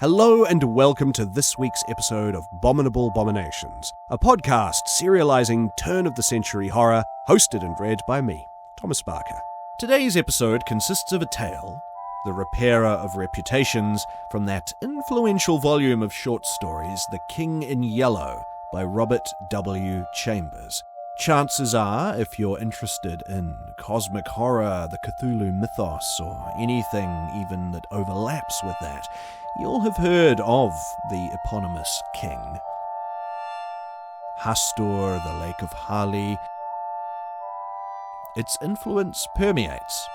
Hello and welcome to this week's episode of Abominable Abominations, a podcast serializing turn-of-the-century horror, hosted and read by me, Thomas Barker. Today's episode consists of a tale, The Repairer of Reputations, from that influential volume of short stories, The King in Yellow, by Robert W. Chambers. Chances are, if you're interested in cosmic horror, the Cthulhu mythos, or anything even that overlaps with that, you'll have heard of the eponymous king. Hastur, the Lake of Hali. Its influence permeates.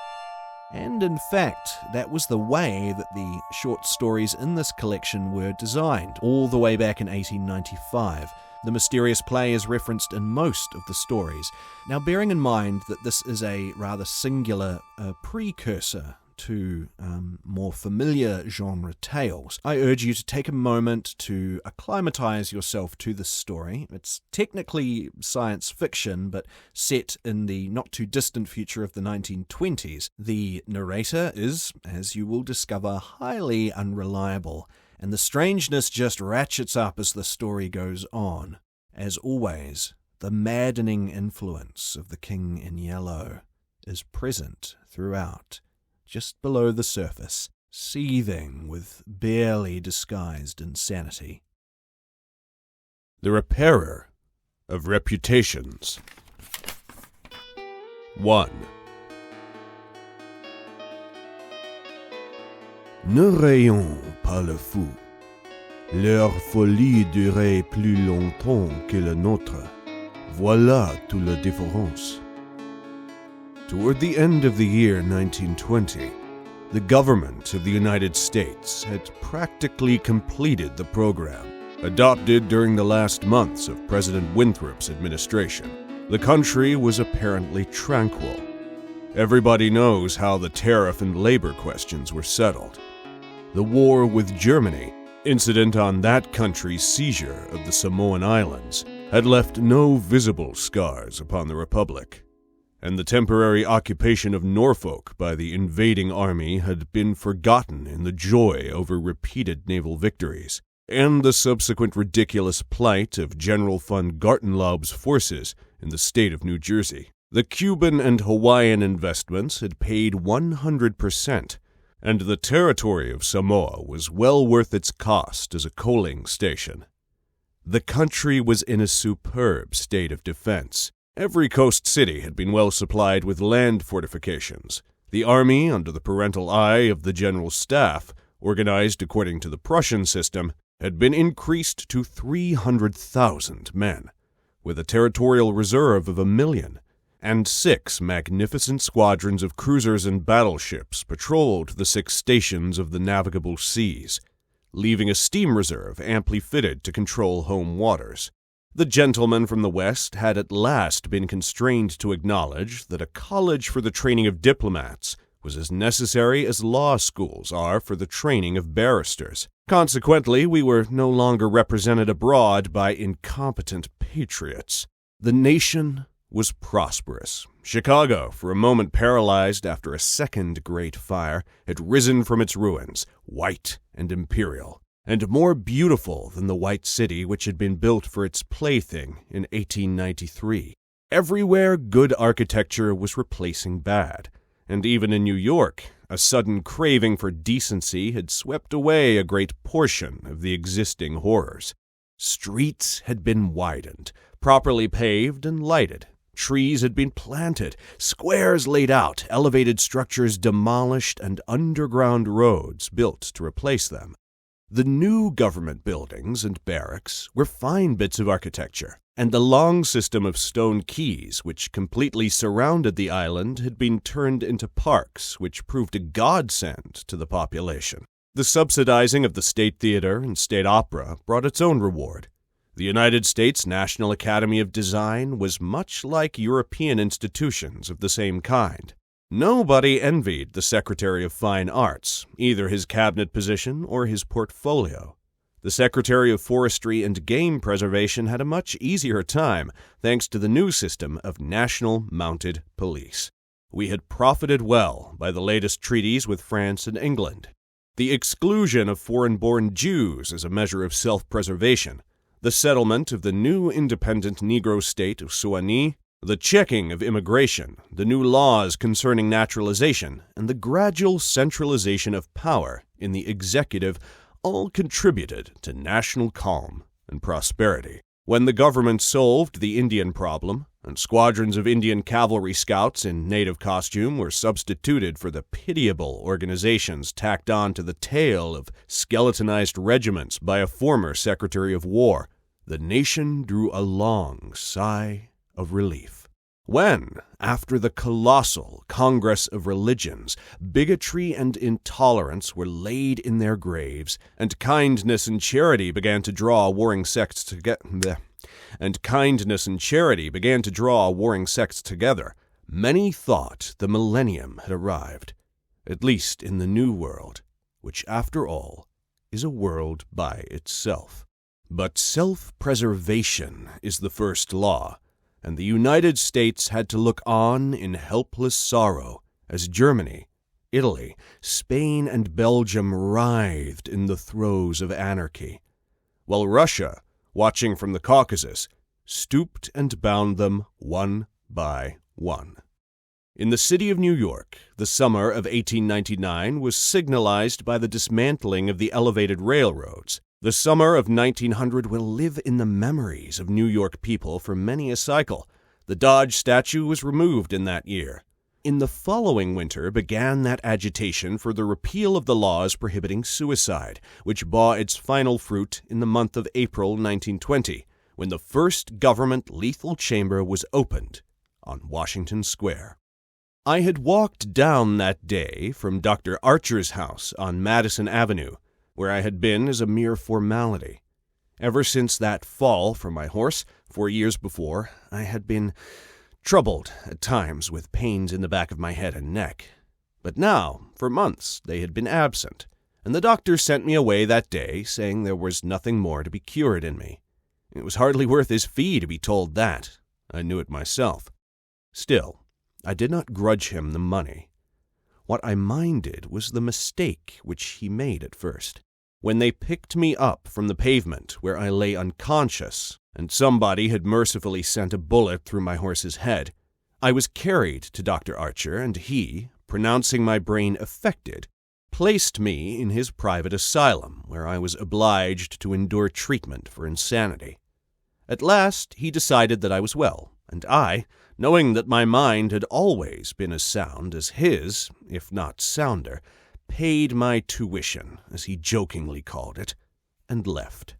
And in fact, that was the way that the short stories in this collection were designed, all the way back in 1895. The mysterious play is referenced in most of the stories. Now, bearing in mind that this is a rather singular precursor to more familiar genre tales, I urge you to take a moment to acclimatize yourself to this story. It's technically science fiction, but set in the not-too-distant future of the 1920s. The narrator is, as you will discover, highly unreliable, and the strangeness just ratchets up as the story goes on. As always, the maddening influence of the King in Yellow is present throughout, just below the surface, seething with barely disguised insanity. The Repairer of Reputations. 1. Ne rayons pas le fou. Leur folie durait plus longtemps que la nôtre. Voilà toute la différence. Toward the end of the year 1920, the government of the United States had practically completed the program adopted during the last months of President Winthrop's administration. The country was apparently tranquil. Everybody knows how the tariff and labor questions were settled. The war with Germany, incident on that country's seizure of the Samoan Islands, had left no visible scars upon the Republic, and the temporary occupation of Norfolk by the invading army had been forgotten in the joy over repeated naval victories, and the subsequent ridiculous plight of General von Gartenlaub's forces in the state of New Jersey. The Cuban and Hawaiian investments had paid 100%, and the territory of Samoa was well worth its cost as a coaling station. The country was in a superb state of defense. Every coast city had been well supplied with land fortifications. The army, under the parental eye of the General Staff, organized according to the Prussian system, had been increased to 300,000 men, with a territorial reserve of 1 million. And 6 magnificent squadrons of cruisers and battleships patrolled the 6 stations of the navigable seas, leaving a steam reserve amply fitted to control home waters. The gentlemen from the West had at last been constrained to acknowledge that a college for the training of diplomats was as necessary as law schools are for the training of barristers. Consequently, we were no longer represented abroad by incompetent patriots. The nation was prosperous. Chicago, for a moment paralyzed after a second great fire, had risen from its ruins, white and imperial, and more beautiful than the white city which had been built for its plaything in 1893. Everywhere good architecture was replacing bad, and even in New York, a sudden craving for decency had swept away a great portion of the existing horrors. Streets had been widened, properly paved and lighted. Trees had been planted, squares laid out, elevated structures demolished, and underground roads built to replace them. The new government buildings and barracks were fine bits of architecture, and the long system of stone quays which completely surrounded the island had been turned into parks, which proved a godsend to the population. The subsidizing of the State Theater and State Opera brought its own reward. The United States National Academy of Design was much like European institutions of the same kind. Nobody envied the Secretary of Fine Arts, either his cabinet position or his portfolio. The Secretary of Forestry and Game Preservation had a much easier time, thanks to the new system of National Mounted Police. We had profited well by the latest treaties with France and England. the exclusion of foreign-born Jews as a measure of self-preservation, the settlement of the new independent Negro state of Suwannee, the checking of immigration, the new laws concerning naturalization, and the gradual centralization of power in the executive all contributed to national calm and prosperity. When the government solved the Indian problem, and squadrons of Indian cavalry scouts in native costume were substituted for the pitiable organizations tacked on to the tail of skeletonized regiments by a former Secretary of War, the nation drew a long sigh of relief. When, after the colossal Congress of Religions, bigotry and intolerance were laid in their graves, and kindness and charity began to draw warring sects together, many thought the millennium had arrived, at least in the New World, which, after all, is a world by itself. But self-preservation is the first law, and the United States had to look on in helpless sorrow as Germany, Italy, Spain, and Belgium writhed in the throes of anarchy, while Russia, watching from the Caucasus, stooped and bound them one by one. In the city of New York, the summer of 1899 was signalized by the dismantling of the elevated railroads. The summer of 1900 will live in the memories of New York people for many a cycle. The Dodge statue was removed in that year. In the following winter began that agitation for the repeal of the laws prohibiting suicide, which bore its final fruit in the month of April 1920, when the first government lethal chamber was opened on Washington Square. I had walked down that day from Dr. Archer's house on Madison Avenue, where I had been as a mere formality. Ever since that fall from my horse 4 years before, I had been troubled at times with pains in the back of my head and neck. But now, for months, they had been absent, and the doctor sent me away that day, saying there was nothing more to be cured in me. It was hardly worth his fee to be told that. I knew it myself. Still, I did not grudge him the money. What I minded was the mistake which he made at first. When they picked me up from the pavement where I lay unconscious, and somebody had mercifully sent a bullet through my horse's head, I was carried to Dr. Archer, and he, pronouncing my brain affected, placed me in his private asylum, where I was obliged to endure treatment for insanity. At last he decided that I was well, and I, knowing that my mind had always been as sound as his, if not sounder, paid my tuition, as he jokingly called it, and left.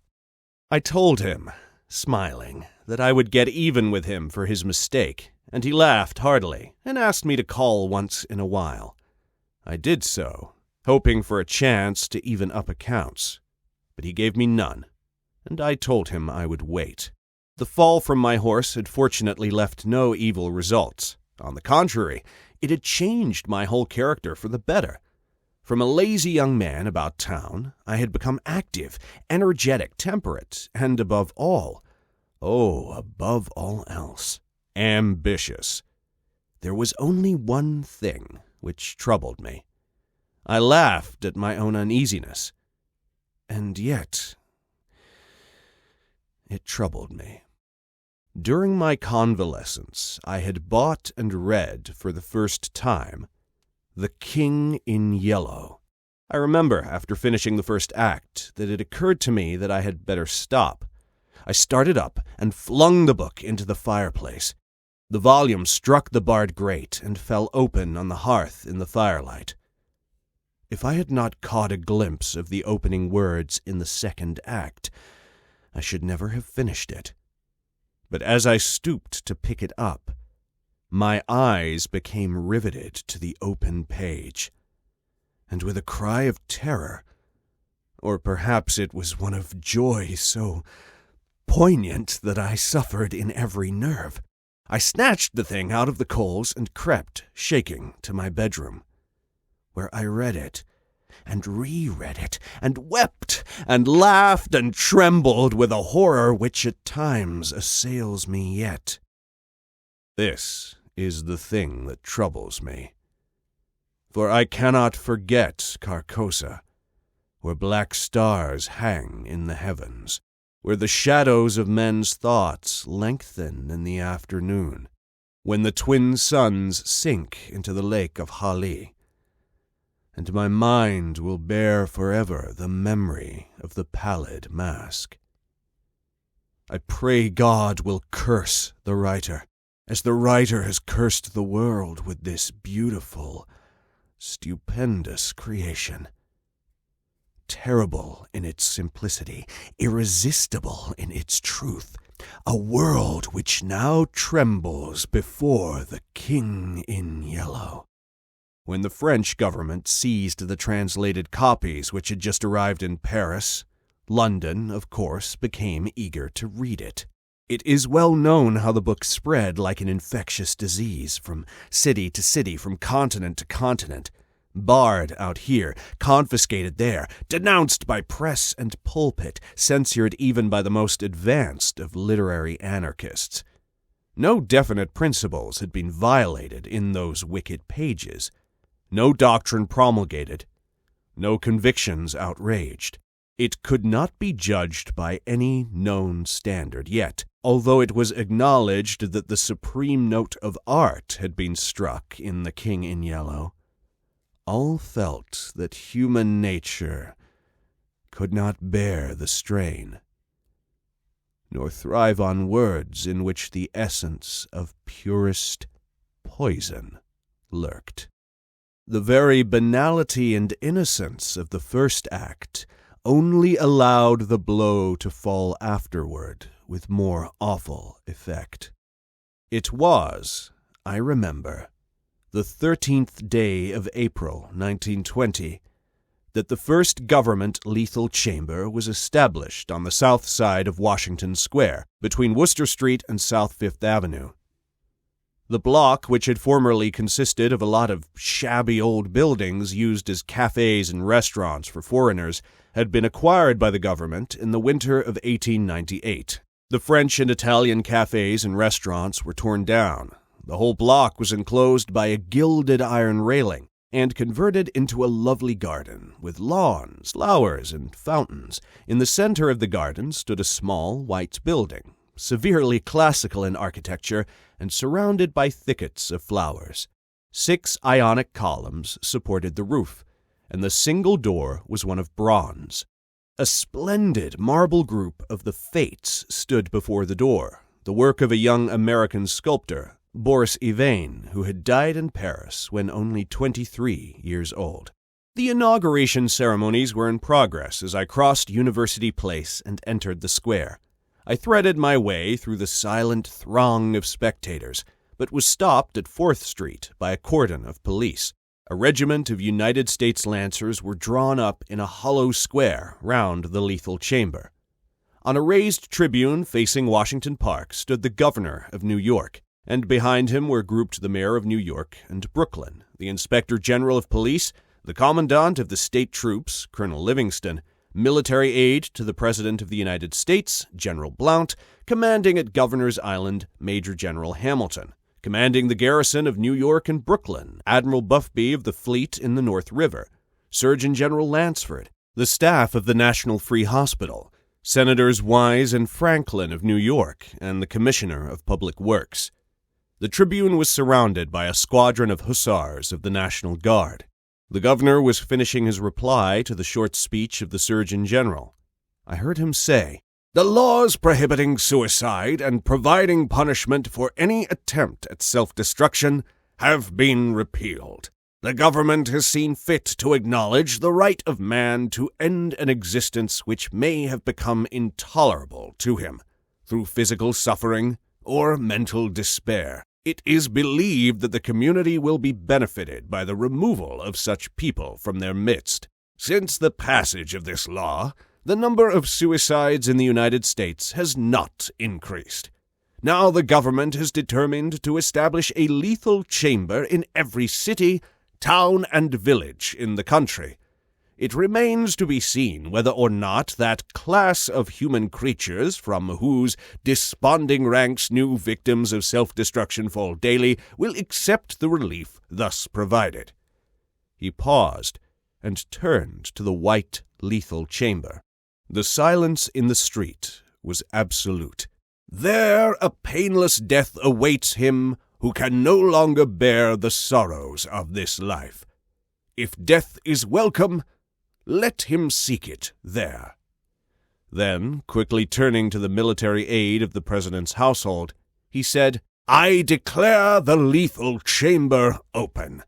I told him, smiling, that I would get even with him for his mistake, and he laughed heartily and asked me to call once in a while. I did so, hoping for a chance to even up accounts, but he gave me none, and I told him I would wait. The fall from my horse had fortunately left no evil results. On the contrary, it had changed my whole character for the better. From a lazy young man about town, I had become active, energetic, temperate, and above all else, ambitious. There was only one thing which troubled me. I laughed at my own uneasiness, and yet it troubled me. During my convalescence, I had bought and read for the first time The King in Yellow. I remember, after finishing the first act, that it occurred to me that I had better stop. I started up and flung the book into the fireplace. The volume struck the barred grate and fell open on the hearth in the firelight. If I had not caught a glimpse of the opening words in the second act, I should never have finished it. But as I stooped to pick it up, my eyes became riveted to the open page, and with a cry of terror, or perhaps it was one of joy so poignant that I suffered in every nerve, I snatched the thing out of the coals and crept, shaking, to my bedroom, where I read it, and reread it, and wept, and laughed, and trembled with a horror which at times assails me yet. This is the thing that troubles me, for I cannot forget Carcosa, where black stars hang in the heavens, where the shadows of men's thoughts lengthen in the afternoon, when the twin suns sink into the lake of Hali, and my mind will bear forever the memory of the pallid mask. I pray God will curse the writer, as the writer has cursed the world with this beautiful, stupendous creation. Terrible in its simplicity, irresistible in its truth, a world which now trembles before the King in Yellow. When the French government seized the translated copies which had just arrived in Paris, London, of course, became eager to read it. It is well known how the book spread like an infectious disease from city to city, from continent to continent. Barred out here, confiscated there, denounced by press and pulpit, censored even by the most advanced of literary anarchists. No definite principles had been violated in those wicked pages. No doctrine promulgated. No convictions outraged. It could not be judged by any known standard, yet, although it was acknowledged that the supreme note of art had been struck in The King in Yellow, all felt that human nature could not bear the strain, nor thrive on words in which the essence of purest poison lurked. The very banality and innocence of the first act only allowed the blow to fall afterward with more awful effect. It was, I remember, the 13th day of April, 1920, that the first government lethal chamber was established on the south side of Washington Square, between Worcester Street and South Fifth Avenue. The block, which had formerly consisted of a lot of shabby old buildings used as cafes and restaurants for foreigners, had been acquired by the government in the winter of 1898. The French and Italian cafes and restaurants were torn down. The whole block was enclosed by a gilded iron railing and converted into a lovely garden with lawns, flowers, and fountains. In the center of the garden stood a small white building, severely classical in architecture and surrounded by thickets of flowers. 6 Ionic columns supported the roof, and the single door was one of bronze. A splendid marble group of the Fates stood before the door, the work of a young American sculptor, Boris Yvain, who had died in Paris when only 23 years old. The inauguration ceremonies were in progress as I crossed University Place and entered the square. I threaded my way through the silent throng of spectators, but was stopped at 4th Street by a cordon of police. A regiment of United States Lancers were drawn up in a hollow square round the lethal chamber. On a raised tribune facing Washington Park stood the governor of New York, and behind him were grouped the mayor of New York and Brooklyn, the inspector general of police, the commandant of the state troops, Colonel Livingston, military aide to the President of the United States, General Blount, commanding at Governor's Island, Major General Hamilton, commanding the garrison of New York and Brooklyn, Admiral Buffby of the fleet in the North River, Surgeon General Lansford, the staff of the National Free Hospital, Senators Wise and Franklin of New York, and the Commissioner of Public Works. The tribune was surrounded by a squadron of hussars of the National Guard. The governor was finishing his reply to the short speech of the Surgeon General. I heard him say, "The laws prohibiting suicide and providing punishment for any attempt at self-destruction have been repealed. The government has seen fit to acknowledge the right of man to end an existence which may have become intolerable to him, through physical suffering or mental despair. It is believed that the community will be benefited by the removal of such people from their midst. Since the passage of this law, the number of suicides in the United States has not increased. Now the government has determined to establish a lethal chamber in every city, town, and village in the country. It remains to be seen whether or not that class of human creatures from whose desponding ranks new victims of self-destruction fall daily will accept the relief thus provided." He paused, and turned to the white, lethal chamber. The silence in the street was absolute. There a painless death awaits him who can no longer bear the sorrows of this life. If death is welcome, let him seek it there. Then, quickly turning to the military aide of the president's household, he said, I declare the lethal chamber open.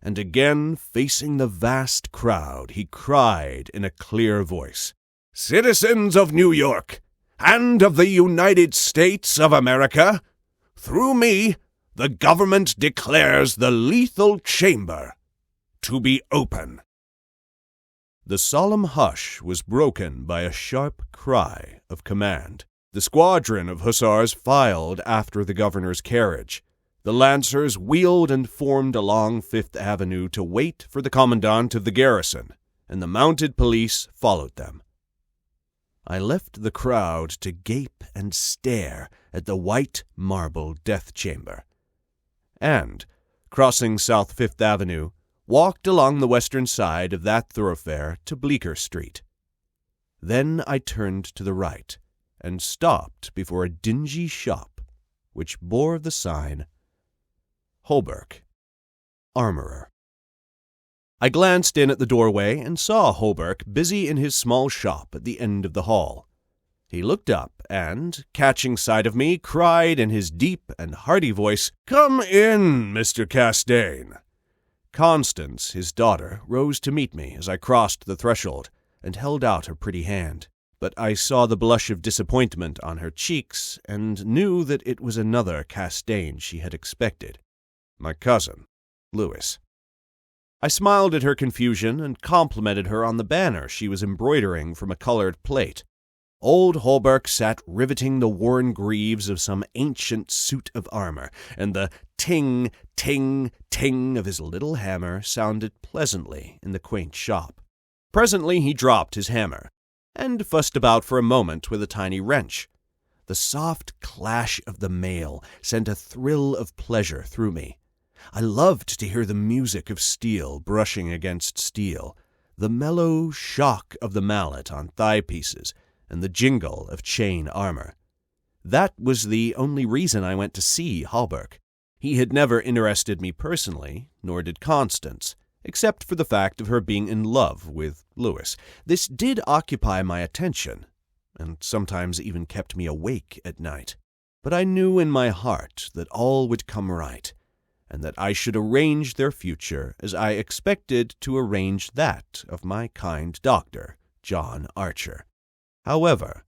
And again, facing the vast crowd, he cried in a clear voice, Citizens of New York, and of the United States of America, through me, the government declares the lethal chamber to be open. The solemn hush was broken by a sharp cry of command. The squadron of hussars filed after the governor's carriage. The lancers wheeled and formed along Fifth Avenue to wait for the commandant of the garrison, and the mounted police followed them. I left the crowd to gape and stare at the white marble death chamber, and, crossing South Fifth Avenue, walked along the western side of that thoroughfare to Bleecker Street. Then I turned to the right, and stopped before a dingy shop which bore the sign, Holberg, Armorer. I glanced in at the doorway and saw Holberg busy in his small shop at the end of the hall. He looked up and, catching sight of me, cried in his deep and hearty voice, Come in, Mr. Castaigne. Constance, his daughter, rose to meet me as I crossed the threshold and held out her pretty hand. But I saw the blush of disappointment on her cheeks and knew that it was another Castaigne she had expected. My cousin, Louis. I smiled at her confusion and complimented her on the banner she was embroidering from a colored plate. Old Holberg sat riveting the worn greaves of some ancient suit of armor, and the ting, ting, ting of his little hammer sounded pleasantly in the quaint shop. Presently he dropped his hammer, and fussed about for a moment with a tiny wrench. The soft clash of the mail sent a thrill of pleasure through me. I loved to hear the music of steel brushing against steel, the mellow shock of the mallet on thigh pieces, and the jingle of chain armor. That was the only reason I went to see Holberg. He had never interested me personally, nor did Constance, except for the fact of her being in love with Louis. This did occupy my attention, and sometimes even kept me awake at night. But I knew in my heart that all would come right, and that I should arrange their future as I expected to arrange that of my kind doctor, John Archer. However,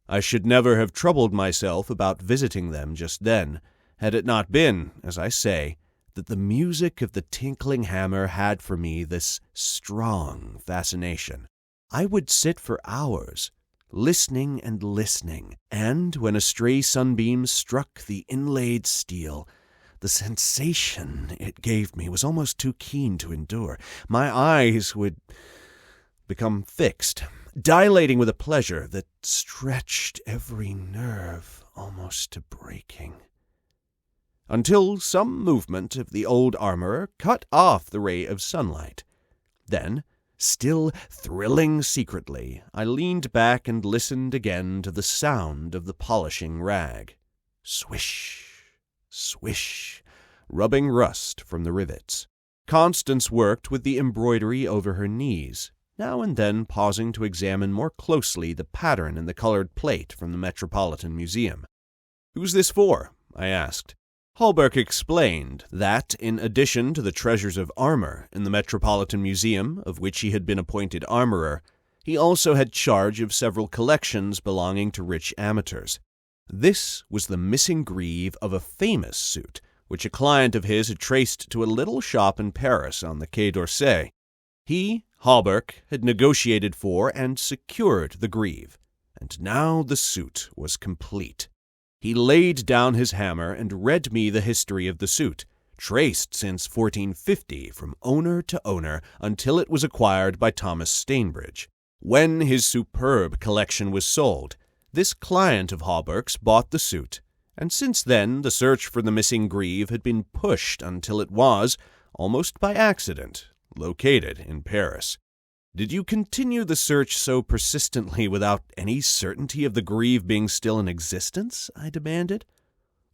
I should never have troubled myself about visiting them just then, had it not been, as I say, that the music of the tinkling hammer had for me this strong fascination. I would sit for hours, listening and listening, and when a stray sunbeam struck the inlaid steel, the sensation it gave me was almost too keen to endure. My eyes would become fixed, dilating with a pleasure that stretched every nerve almost to breaking, until some movement of the old armorer cut off the ray of sunlight. Then, still thrilling secretly, I leaned back and listened again to the sound of the polishing rag. Swish, swish, rubbing rust from the rivets. Constance worked with the embroidery over her knees, now and then pausing to examine more closely the pattern in the colored plate from the Metropolitan Museum. "Who's this for?" I asked. Holberg explained that, in addition to the treasures of armor in the Metropolitan Museum, of which he had been appointed armorer, he also had charge of several collections belonging to rich amateurs. This was the missing greave of a famous suit, which a client of his had traced to a little shop in Paris on the Quai d'Orsay. He, Holberg, had negotiated for and secured the greave, and now the suit was complete. He laid down his hammer and read me the history of the suit, traced since 1450 from owner to owner until it was acquired by Thomas Stainbridge. When his superb collection was sold, this client of Holberg's bought the suit, and since then the search for the missing greave had been pushed until it was, almost by accident, located in Paris. Did you continue the search so persistently without any certainty of the Grieve being still in existence? I demanded.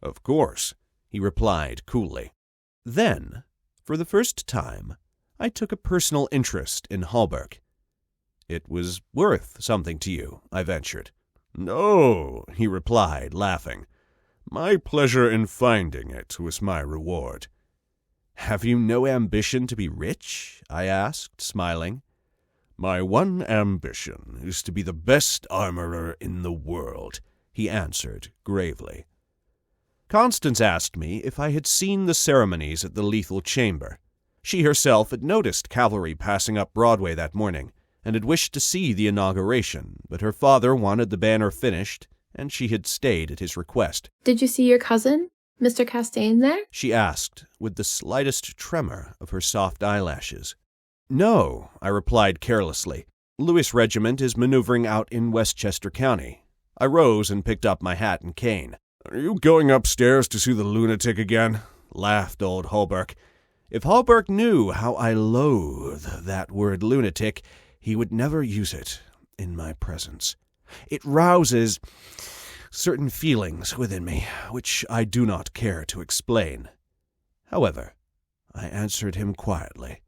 Of course, he replied coolly. Then, for the first time, I took a personal interest in Hallberg. It was worth something to you, I ventured. No, he replied, laughing. My pleasure in finding it was my reward. Have you no ambition to be rich? I asked, smiling. My one ambition is to be the best armorer in the world, he answered gravely. Constance asked me if I had seen the ceremonies at the Lethal Chamber. She herself had noticed cavalry passing up Broadway that morning, and had wished to see the inauguration, but her father wanted the banner finished, and she had stayed at his request. Did you see your cousin, Mr. Castaigne, there? She asked, with the slightest tremor of her soft eyelashes. No, I replied carelessly. Lewis Regiment is maneuvering out in Westchester County. I rose and picked up my hat and cane. Are you going upstairs to see the lunatic again? Laughed old Hallberg. If Hallberg knew how I loathe that word lunatic, he would never use it in my presence. It rouses certain feelings within me, which I do not care to explain. However, I answered him quietly.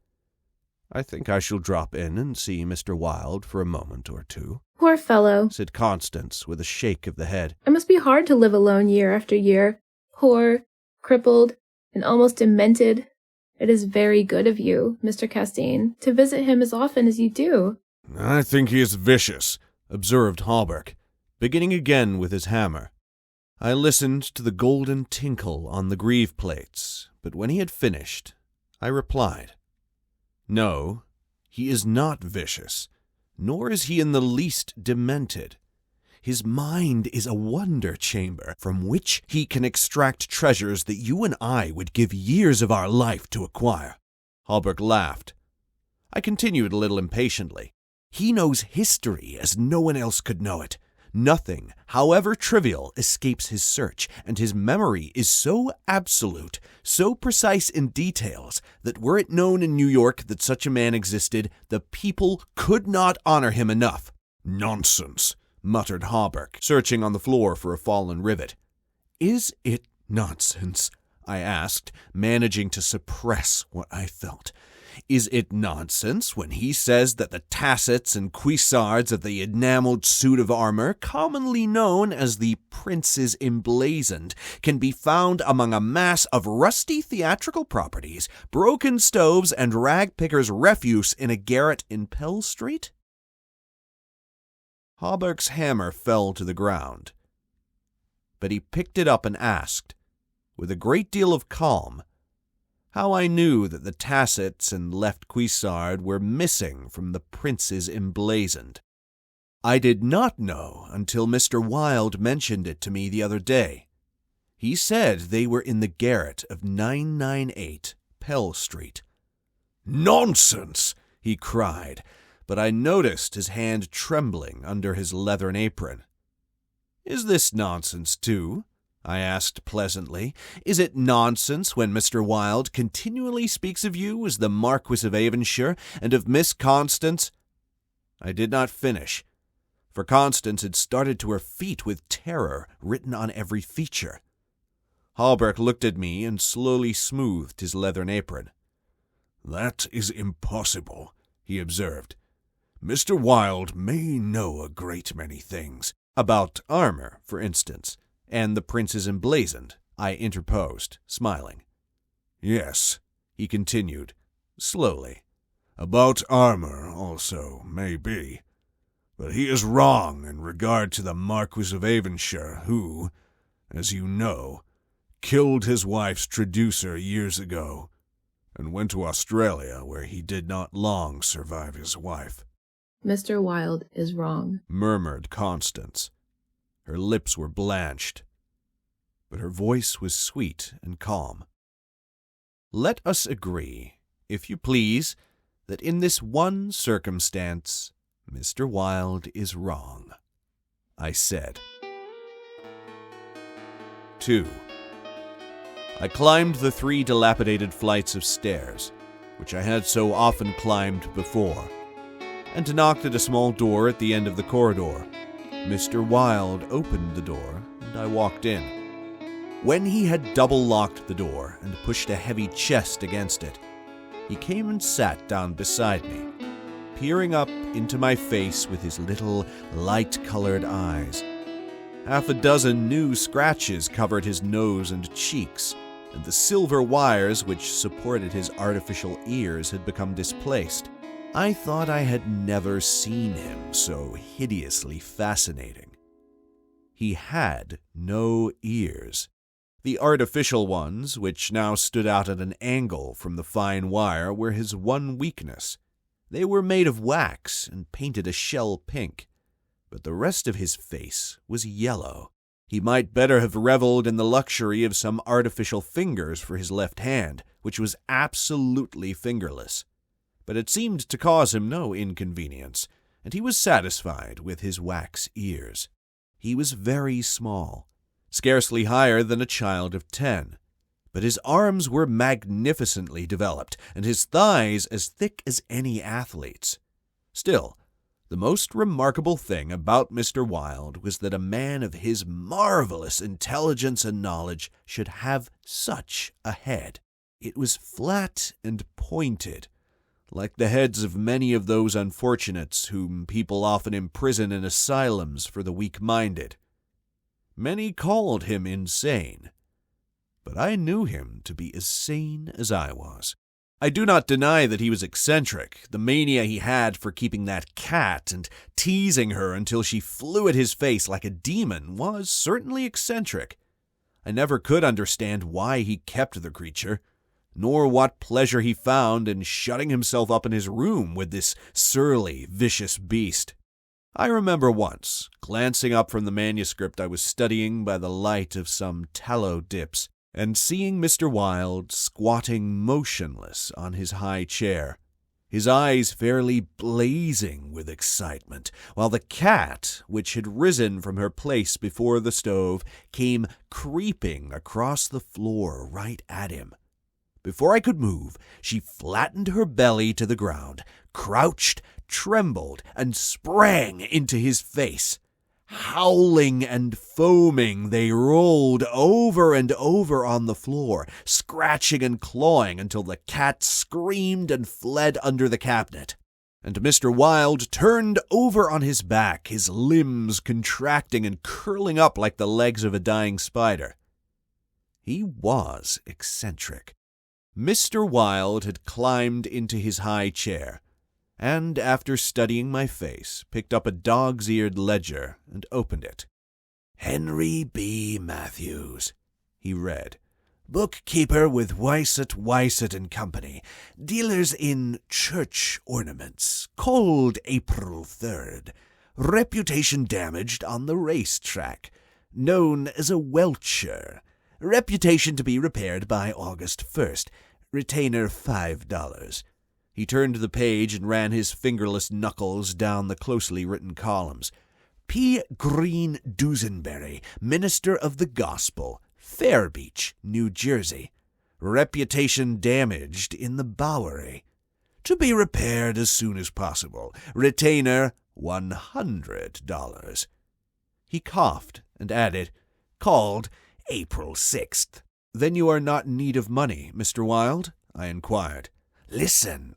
I think I shall drop in and see Mr. Wilde for a moment or two. Poor fellow, said Constance with a shake of the head. It must be hard to live alone year after year, poor, crippled, and almost demented. It is very good of you, Mr. Castaigne, to visit him as often as you do. I think he is vicious, observed Hallberg, beginning again with his hammer. I listened to the golden tinkle on the greave plates, but when he had finished, I replied, No, he is not vicious, nor is he in the least demented. His mind is a wonder chamber from which he can extract treasures that you and I would give years of our life to acquire. Hallberg laughed. I continued a little impatiently. He knows history as no one else could know it. Nothing, however trivial, escapes his search, and his memory is so absolute, so precise in details, that were it known in New York that such a man existed, the people could not honor him enough. Nonsense, muttered Hallberg, searching on the floor for a fallen rivet. Is it nonsense? I asked, managing to suppress what I felt. Is it nonsense when he says that the tassets and cuissards of the enameled suit of armor, commonly known as the Prince's Emblazoned, can be found among a mass of rusty theatrical properties, broken stoves, and rag-pickers' refuse in a garret in Pell Street? Hallberg's hammer fell to the ground, but he picked it up and asked, with a great deal of calm, how I knew that the tassets and left cuissard were missing from the Prince's Emblazoned. I did not know until Mr. Wilde mentioned it to me the other day. He said they were in the garret of 998 Pell Street. Nonsense, he cried, but I noticed his hand trembling under his leathern apron. Is this nonsense, too? I asked pleasantly. Is it nonsense when Mr. Wilde continually speaks of you as the Marquis of Avonshire and of Miss Constance? I did not finish, for Constance had started to her feet with terror written on every feature. Hallberg looked at me and slowly smoothed his leathern apron. That is impossible, he observed. Mr. Wilde may know a great many things. About armor, for instance, and the Prince's Emblazoned, I interposed, smiling. Yes, he continued, slowly. About armor also, may be. But he is wrong in regard to the Marquis of Avonshire, who, as you know, killed his wife's traducer years ago, and went to Australia, where he did not long survive his wife. Mr. Wilde is wrong, murmured Constance. Her lips were blanched, but her voice was sweet and calm. Let us agree, if you please, that in this one circumstance, Mr. Wilde is wrong, I said. 2. I climbed the 3 dilapidated flights of stairs, which I had so often climbed before, and knocked at a small door at the end of the corridor. Mr. Wilde opened the door, and I walked in. When he had double-locked the door and pushed a heavy chest against it, he came and sat down beside me, peering up into my face with his little, light-colored eyes. Half a dozen new scratches covered his nose and cheeks, and the silver wires which supported his artificial ears had become displaced. I thought I had never seen him so hideously fascinating. He had no ears. The artificial ones, which now stood out at an angle from the fine wire, were his one weakness. They were made of wax and painted a shell pink, but the rest of his face was yellow. He might better have reveled in the luxury of some artificial fingers for his left hand, which was absolutely fingerless. But it seemed to cause him no inconvenience, and he was satisfied with his wax ears. He was very small, scarcely higher than a child of 10, but his arms were magnificently developed, and his thighs as thick as any athlete's. Still, the most remarkable thing about Mr. Wilde was that a man of his marvelous intelligence and knowledge should have such a head. It was flat and pointed, like the heads of many of those unfortunates whom people often imprison in asylums for the weak-minded. Many called him insane, but I knew him to be as sane as I was. I do not deny that he was eccentric. The mania he had for keeping that cat and teasing her until she flew at his face like a demon was certainly eccentric. I never could understand why he kept the creature, nor what pleasure he found in shutting himself up in his room with this surly, vicious beast. I remember once glancing up from the manuscript I was studying by the light of some tallow dips, and seeing Mr. Wilde squatting motionless on his high chair, his eyes fairly blazing with excitement, while the cat, which had risen from her place before the stove, came creeping across the floor right at him. Before I could move, she flattened her belly to the ground, crouched, trembled, and sprang into his face. Howling and foaming, they rolled over and over on the floor, scratching and clawing until the cat screamed and fled under the cabinet. And Mr. Wilde turned over on his back, his limbs contracting and curling up like the legs of a dying spider. He was eccentric. Mr. Wilde had climbed into his high chair, and after studying my face, picked up a dog's-eared ledger and opened it. "Henry B. Matthews," he read, "bookkeeper with Weissett & Company, dealers in church ornaments, cold April 3rd, reputation damaged on the racetrack, known as a welcher, reputation to be repaired by August 1st, retainer $5. He turned the page and ran his fingerless knuckles down the closely written columns. P. Green Dusenberry, minister of the gospel, Fair Beach, New Jersey. Reputation damaged in the Bowery. To be repaired as soon as possible. Retainer $100. He coughed and added, "Called April 6th. "Then you are not in need of money, Mr. Wilde?" I inquired. "Listen,"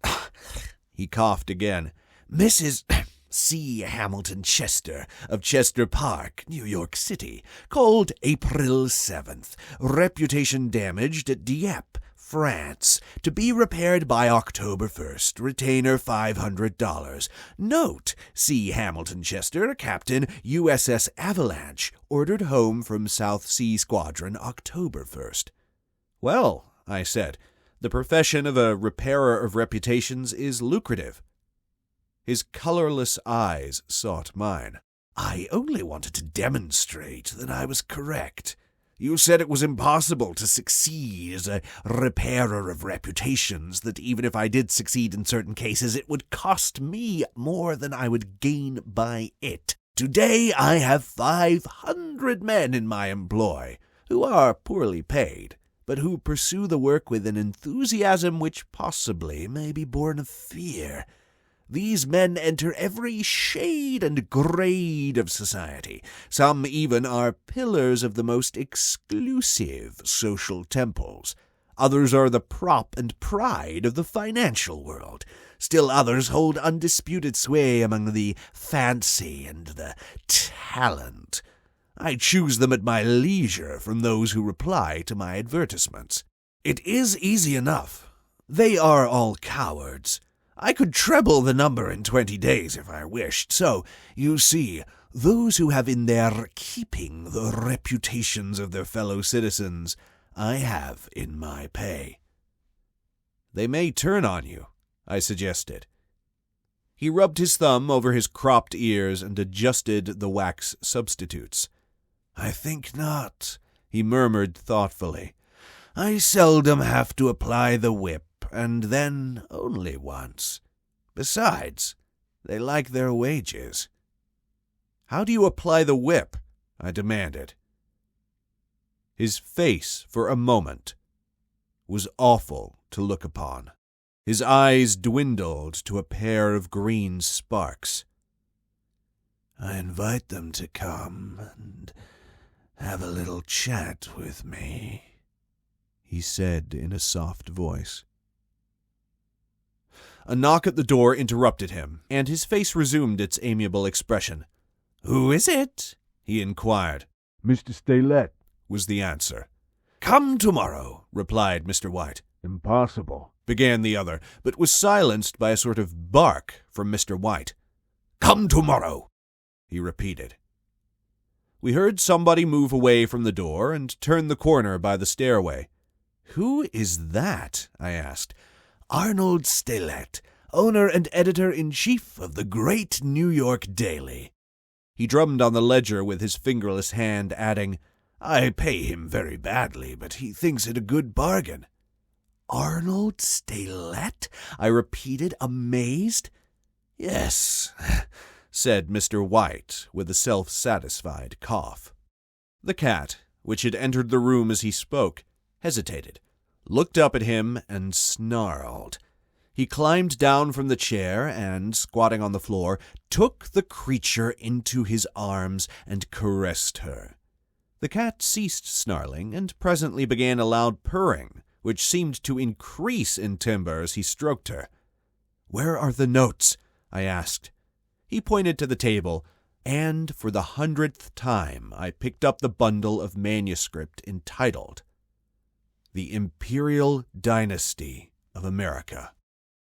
he coughed again. "Mrs. C. Hamilton Chester of Chester Park, New York City, called April 7th. Reputation damaged at Dieppe, France, to be repaired by October 1st. Retainer $500. Note, C. Hamilton Chester, Captain, USS Avalanche, ordered home from South Sea Squadron October 1st. "Well," I said, "the profession of a repairer of reputations is lucrative." His colorless eyes sought mine. "I only wanted to demonstrate that I was correct. You said it was impossible to succeed as a repairer of reputations, that even if I did succeed in certain cases, it would cost me more than I would gain by it. Today I have 500 men in my employ, who are poorly paid, but who pursue the work with an enthusiasm which possibly may be born of fear. These men enter every shade and grade of society. Some even are pillars of the most exclusive social temples. Others are the prop and pride of the financial world. Still others hold undisputed sway among the fancy and the talent. I choose them at my leisure from those who reply to my advertisements. It is easy enough. They are all cowards. I could treble the number in 20 days if I wished. So, you see, those who have in their keeping the reputations of their fellow citizens, I have in my pay. They may turn on you, I suggested. He rubbed his thumb over his cropped ears and adjusted the wax substitutes. I think not, he murmured thoughtfully. I seldom have to apply the whip, and then only once. Besides, they like their wages. How do you apply the whip? I demanded. His face, for a moment, was awful to look upon. His eyes dwindled to a pair of green sparks. I invite them to come and have a little chat with me, he said in a soft voice. A knock at the door interrupted him, and his face resumed its amiable expression. "Who is it?" he inquired. Mr. Stelet, was the answer. "Come tomorrow," replied Mr. White. Impossible, began the other, but was silenced by a sort of bark from Mr. White. "Come tomorrow," he repeated. We heard somebody move away from the door and turn the corner by the stairway. "Who is that?" I asked. "Arnold Stelet, owner and editor-in-chief of the great New York Daily." He drummed on the ledger with his fingerless hand, adding, "I pay him very badly, but he thinks it a good bargain." "Arnold Stelet?" I repeated, amazed. "Yes," said Mr. White, with a self-satisfied cough. The cat, which had entered the room as he spoke, hesitated, looked up at him, and snarled. He climbed down from the chair and, squatting on the floor, took the creature into his arms and caressed her. The cat ceased snarling and presently began a loud purring, which seemed to increase in timbre as he stroked her. "Where are the notes?" I asked. He pointed to the table, and for the 100th time I picked up the bundle of manuscript entitled The Imperial Dynasty of America.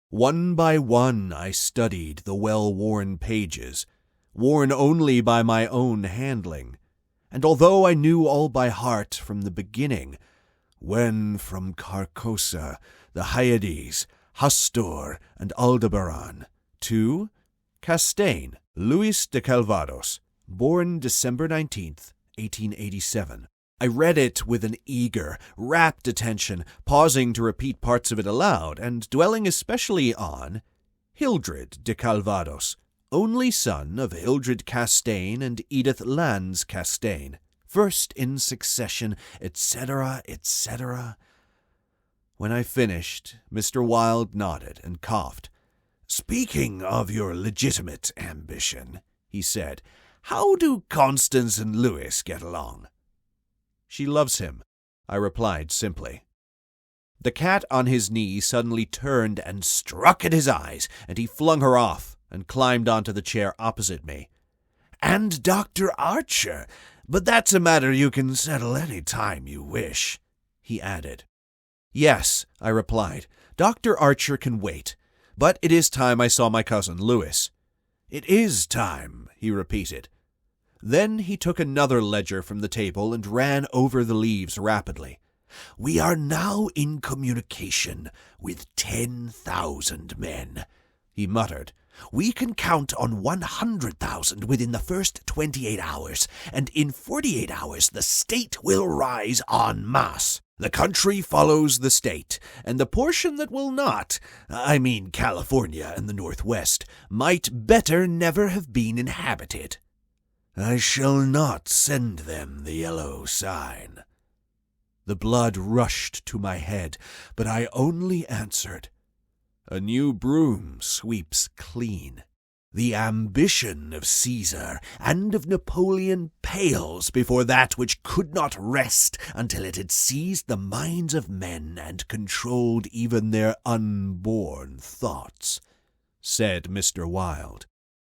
One by one I studied the well-worn pages, worn only by my own handling, and although I knew all by heart from the beginning, when from Carcosa, the Hyades, Hastur, and Aldebaran, to Castaigne, Louis de Calvados, born December 19th, 1887, I read it with an eager, rapt attention, pausing to repeat parts of it aloud, and dwelling especially on Hildred de Calvados, only son of Hildred Castaigne and Edith Lannes Castaigne, first in succession, etc., etc. When I finished, Mr. Wilde nodded and coughed. "Speaking of your legitimate ambition," he said, "how do Constance and Louis get along?" "She loves him," I replied simply. The cat on his knee suddenly turned and struck at his eyes, and he flung her off and climbed onto the chair opposite me. "And Dr. Archer, but that's a matter you can settle any time you wish," he added. "Yes," I replied, "Dr. Archer can wait, but it is time I saw my cousin Louis." "It is time," he repeated. Then he took another ledger from the table and ran over the leaves rapidly. "We are now in communication with 10,000 men," he muttered. "We can count on 100,000 within the first 28 hours, and in 48 hours the state will rise en masse. The country follows the state, and the portion that will not, I mean California and the Northwest, might better never have been inhabited. I shall not send them the yellow sign." The blood rushed to my head, but I only answered, "A new broom sweeps clean. The ambition of Caesar and of Napoleon pales before that which could not rest until it had seized the minds of men and controlled even their unborn thoughts," said Mr. Wilde.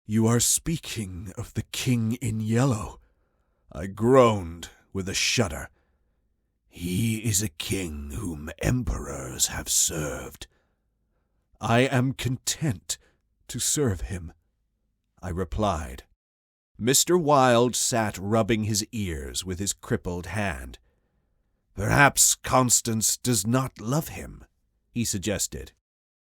"You are speaking of the King in Yellow," I groaned with a shudder. "He is a king whom emperors have served." "I am content to serve him," I replied. Mr. Wilde sat rubbing his ears with his crippled hand. "Perhaps Constance does not love him," he suggested.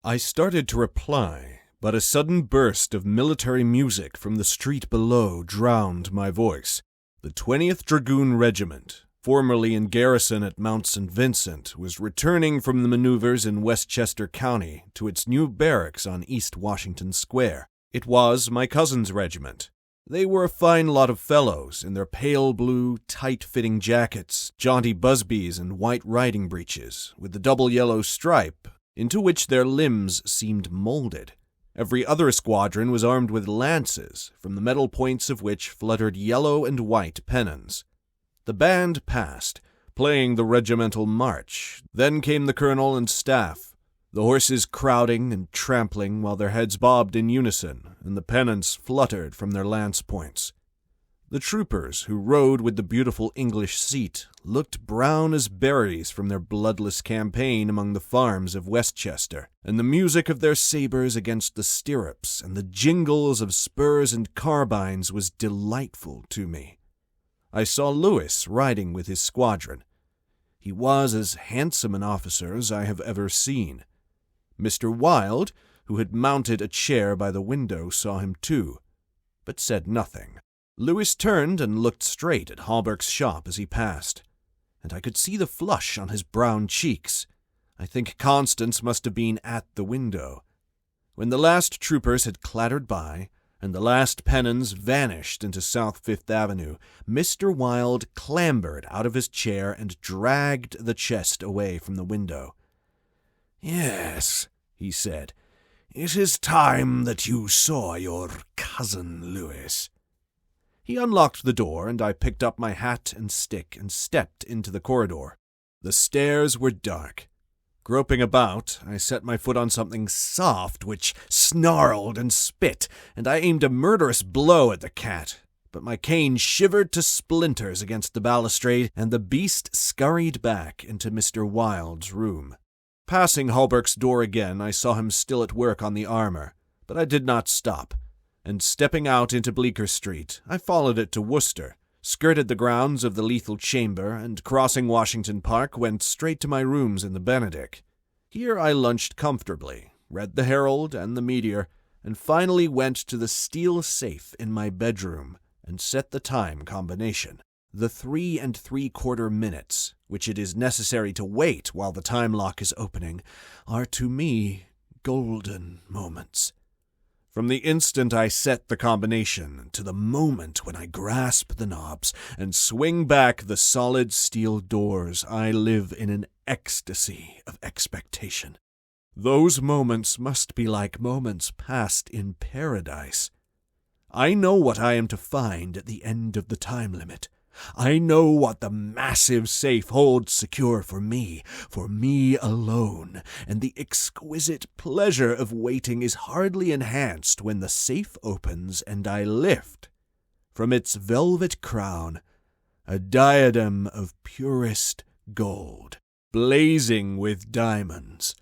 I started to reply, but a sudden burst of military music from the street below drowned my voice. The 20th Dragoon Regiment, formerly in garrison at Mount St. Vincent, was returning from the maneuvers in Westchester County to its new barracks on East Washington Square. It was my cousin's regiment. They were a fine lot of fellows in their pale blue, tight-fitting jackets, jaunty busbies, and white riding breeches, with the double yellow stripe, into which their limbs seemed molded. Every other squadron was armed with lances, from the metal points of which fluttered yellow and white pennons. The band passed, playing the regimental march. Then came the colonel and staff, the horses crowding and trampling while their heads bobbed in unison and the pennants fluttered from their lance points. The troopers who rode with the beautiful English seat looked brown as berries from their bloodless campaign among the farms of Westchester, and the music of their sabers against the stirrups and the jingles of spurs and carbines was delightful to me. I saw Lewis riding with his squadron. He was as handsome an officer as I have ever seen. Mr. Wilde, who had mounted a chair by the window, saw him too, but said nothing. Lewis turned and looked straight at Hawberk's shop as he passed, and I could see the flush on his brown cheeks. I think Constance must have been at the window. When the last troopers had clattered by, and the last pennons vanished into South Fifth Avenue, Mr. Wilde clambered out of his chair and dragged the chest away from the window. "Yes," he said, "it is time that you saw your cousin Lewis." He unlocked the door, and I picked up my hat and stick and stepped into the corridor. The stairs were dark. Groping about, I set my foot on something soft which snarled and spit, and I aimed a murderous blow at the cat. But my cane shivered to splinters against the balustrade, and the beast scurried back into Mr. Wilde's room. Passing Hawberk's door again, I saw him still at work on the armor, but I did not stop, and stepping out into Bleecker Street, I followed it to Worcester, skirted the grounds of the Lethal Chamber, and crossing Washington Park, went straight to my rooms in the Benedict. Here I lunched comfortably, read the Herald and the Meteor, and finally went to the steel safe in my bedroom and set the time combination. The 3 3/4 minutes, which it is necessary to wait while the time lock is opening, are to me golden moments. From the instant I set the combination to the moment when I grasp the knobs and swing back the solid steel doors, I live in an ecstasy of expectation. Those moments must be like moments passed in paradise. I know what I am to find at the end of the time limit. I know what the massive safe holds secure for me alone, and the exquisite pleasure of waiting is hardly enhanced when the safe opens and I lift, from its velvet crown, a diadem of purest gold, blazing with diamonds.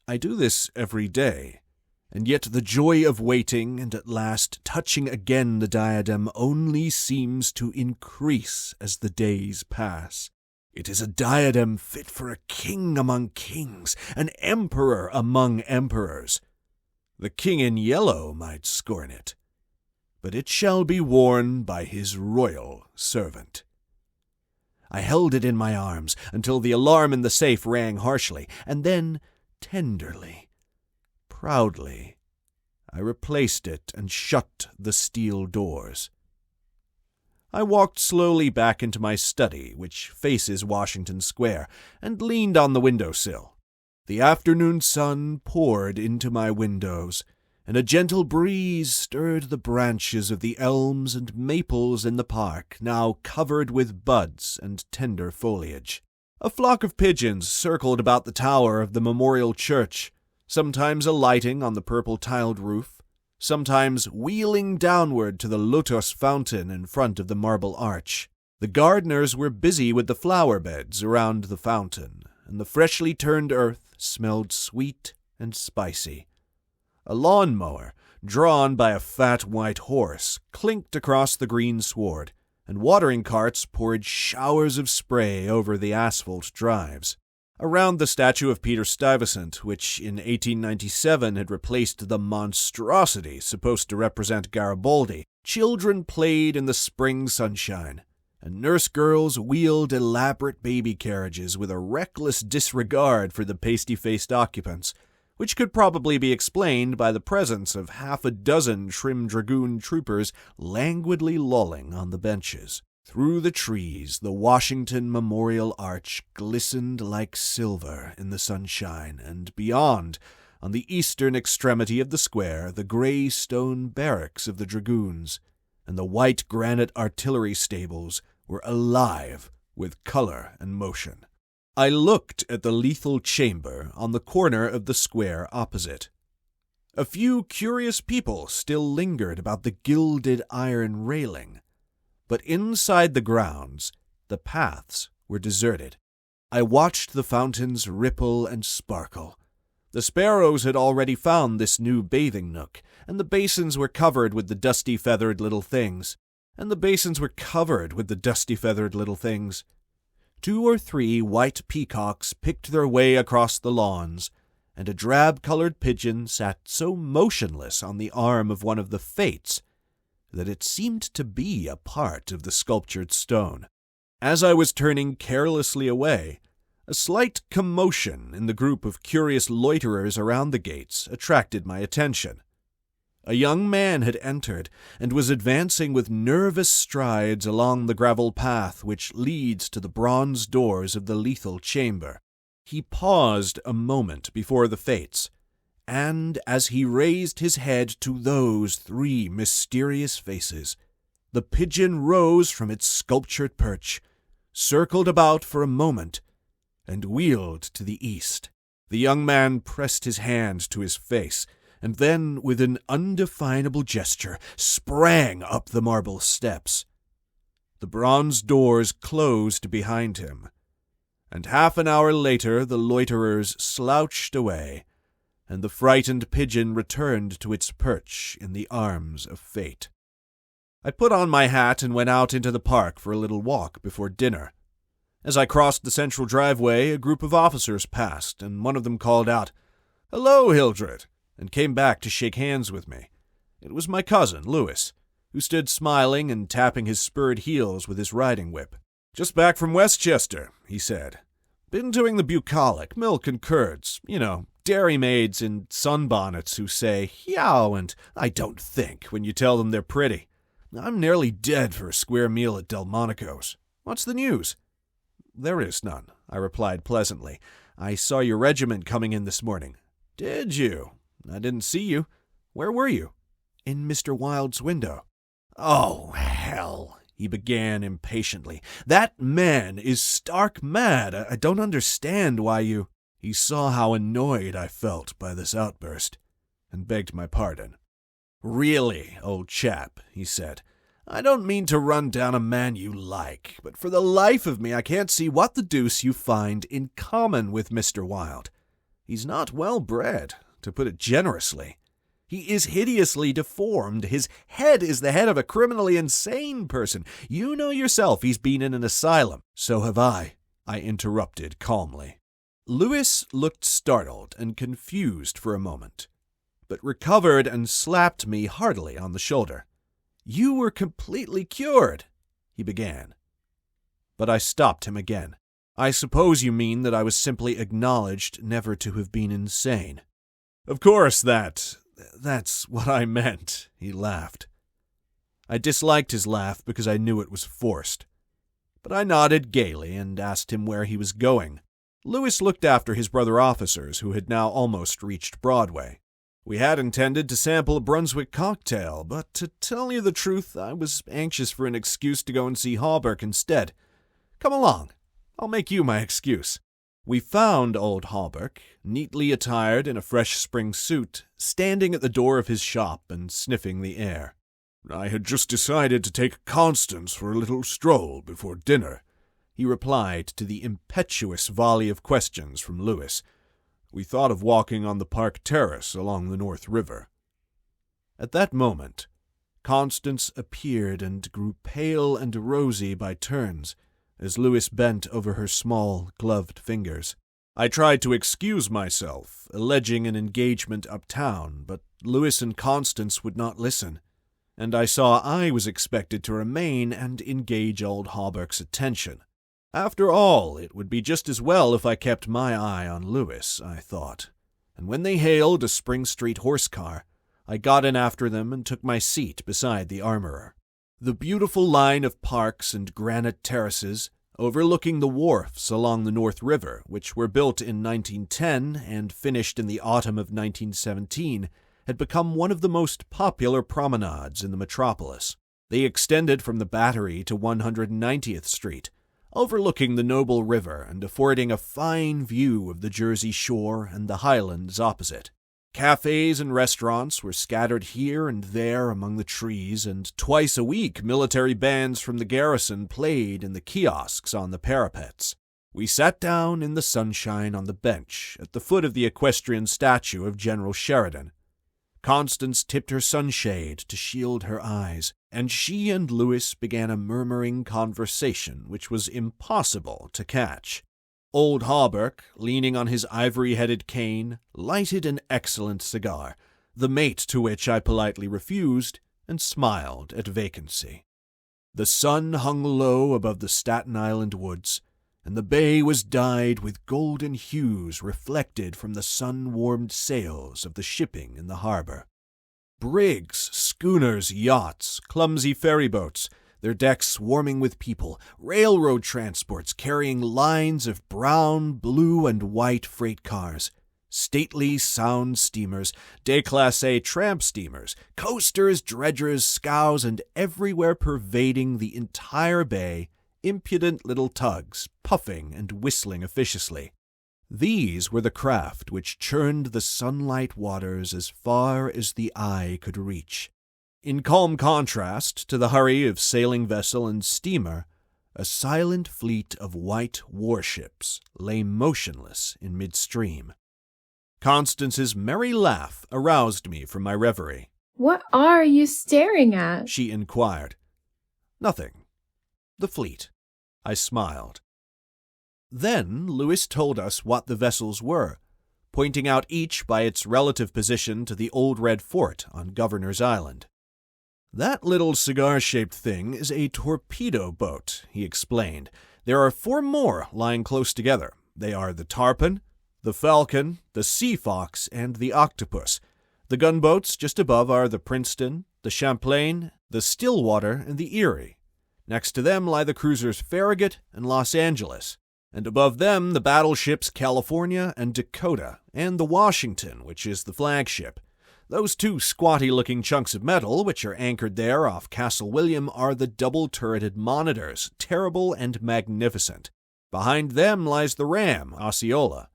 I do this every day, and yet the joy of waiting and at last touching again the diadem only seems to increase as the days pass. It is a diadem fit for a king among kings, an emperor among emperors. The King in Yellow might scorn it, but it shall be worn by his royal servant. I held it in my arms until the alarm in the safe rang harshly, and then, tenderly, proudly, I replaced it and shut the steel doors. I walked slowly back into my study, which faces Washington Square, and leaned on the windowsill. The afternoon sun poured into my windows, and a gentle breeze stirred the branches of the elms and maples in the park, now covered with buds and tender foliage. A flock of pigeons circled about the tower of the memorial church, sometimes alighting on the purple-tiled roof, sometimes wheeling downward to the lotus fountain in front of the marble arch. The gardeners were busy with the flower beds around the fountain, and the freshly turned earth smelled sweet and spicy. A lawn-mower, drawn by a fat white horse, clinked across the green sward, and watering carts poured showers of spray over the asphalt drives. Around the statue of Peter Stuyvesant, which in 1897 had replaced the monstrosity supposed to represent Garibaldi, children played in the spring sunshine, and nurse girls wheeled elaborate baby carriages with a reckless disregard for the pasty-faced occupants, which could probably be explained by the presence of half a dozen trim dragoon troopers languidly lolling on the benches. Through the trees, the Washington Memorial Arch glistened like silver in the sunshine, and beyond, on the eastern extremity of the square, the gray stone barracks of the dragoons and the white granite artillery stables were alive with color and motion. I looked at the lethal chamber on the corner of the square opposite. A few curious people still lingered about the gilded iron railing, but inside the grounds, the paths were deserted. I watched the fountains ripple and sparkle. The sparrows had already found this new bathing nook, and the basins were covered with the dusty feathered little things. 2 or 3 white peacocks picked their way across the lawns, and a drab-colored pigeon sat so motionless on the arm of one of the Fates that it seemed to be a part of the sculptured stone. As I was turning carelessly away, a slight commotion in the group of curious loiterers around the gates attracted my attention. A young man had entered and was advancing with nervous strides along the gravel path which leads to the bronze doors of the lethal chamber. He paused a moment before the Fates, and as he raised his head to those 3 mysterious faces, the pigeon rose from its sculptured perch, circled about for a moment, and wheeled to the east. The young man pressed his hand to his face, and then, with an undefinable gesture, sprang up the marble steps. The bronze doors closed behind him, and half an hour later the loiterers slouched away, and the frightened pigeon returned to its perch in the arms of fate. I put on my hat and went out into the park for a little walk before dinner. As I crossed the central driveway, a group of officers passed, and one of them called out, "Hello, Hildred," and came back to shake hands with me. It was my cousin, Louis, who stood smiling and tapping his spurred heels with his riding whip. "Just back from Westchester," he said. "Been doing the bucolic, milk and curds, dairy maids in sunbonnets who say, 'Yow,' and 'I don't think,' when you tell them they're pretty. I'm nearly dead for a square meal at Delmonico's. What's the news?" "There is none," I replied pleasantly. "I saw your regiment coming in this morning." "Did you? I didn't see you. Where were you?" "In Mr. Wilde's window." "Oh, hell," he began impatiently. "That man is stark mad. I don't understand why you—" He saw how annoyed I felt by this outburst, and begged my pardon. "Really, old chap," he said, "I don't mean to run down a man you like, but for the life of me I can't see what the deuce you find in common with Mr. Wilde. He's not well bred, to put it generously. He is hideously deformed. His head is the head of a criminally insane person. You know yourself he's been in an asylum." "So have I interrupted calmly. Louis looked startled and confused for a moment, but recovered and slapped me heartily on the shoulder. "You were completely cured," he began. But I stopped him again. "I suppose you mean that I was simply acknowledged never to have been insane." "Of course that's what I meant," he laughed. I disliked his laugh because I knew it was forced. But I nodded gaily and asked him where he was going. Lewis looked after his brother officers, who had now almost reached Broadway. We had intended to sample a Brunswick cocktail, but to tell you the truth, I was anxious for an excuse to go and see Hawberk instead. Come along, I'll make you my excuse. We found old Hawberk, neatly attired in a fresh spring suit, standing at the door of his shop and sniffing the air. "I had just decided to take Constance for a little stroll before dinner," he replied to the impetuous volley of questions from Lewis. "We thought of walking on the park terrace along the North River." At that moment, Constance appeared and grew pale and rosy by turns, as Lewis bent over her small, gloved fingers. I tried to excuse myself, alleging an engagement uptown, but Lewis and Constance would not listen, and I saw I was expected to remain and engage old Hawberk's attention. After all, it would be just as well if I kept my eye on Lewis, I thought, and when they hailed a Spring Street horse car, I got in after them and took my seat beside the armorer. The beautiful line of parks and granite terraces, overlooking the wharfs along the North River, which were built in 1910 and finished in the autumn of 1917, had become one of the most popular promenades in the metropolis. They extended from the Battery to 190th Street, overlooking the noble river and affording a fine view of the Jersey Shore and the Highlands opposite. Cafes and restaurants were scattered here and there among the trees, and twice a week military bands from the garrison played in the kiosks on the parapets. We sat down in the sunshine on the bench at the foot of the equestrian statue of General Sheridan. Constance tipped her sunshade to shield her eyes, and she and Lewis began a murmuring conversation which was impossible to catch. Old Hawberk, leaning on his ivory-headed cane, lighted an excellent cigar, the mate to which I politely refused, and smiled at vacancy. The sun hung low above the Staten Island woods, and the bay was dyed with golden hues reflected from the sun-warmed sails of the shipping in the harbor. Brigs, schooners, yachts, clumsy ferryboats, their decks swarming with people, railroad transports carrying lines of brown, blue, and white freight cars, stately sound steamers, déclassé tramp steamers, coasters, dredgers, scows, and everywhere pervading the entire bay, impudent little tugs, puffing and whistling officiously. These were the craft which churned the sunlight waters as far as the eye could reach. In calm contrast to the hurry of sailing vessel and steamer, a silent fleet of white warships lay motionless in midstream. Constance's merry laugh aroused me from my reverie. "What are you staring at?" she inquired. "Nothing. The fleet." I smiled. Then Lewis told us what the vessels were, pointing out each by its relative position to the old red fort on Governor's Island. "That little cigar-shaped thing is a torpedo boat," he explained. "There are 4 more lying close together. They are the Tarpon, the Falcon, the Sea Fox, and the Octopus. The gunboats just above are the Princeton, the Champlain, the Stillwater, and the Erie. Next to them lie the cruisers Farragut and Los Angeles, and above them the battleships California and Dakota, and the Washington, which is the flagship. Those 2 squatty-looking chunks of metal, which are anchored there off Castle William, are the double-turreted Monitors, terrible and magnificent. Behind them lies the ram, Osceola."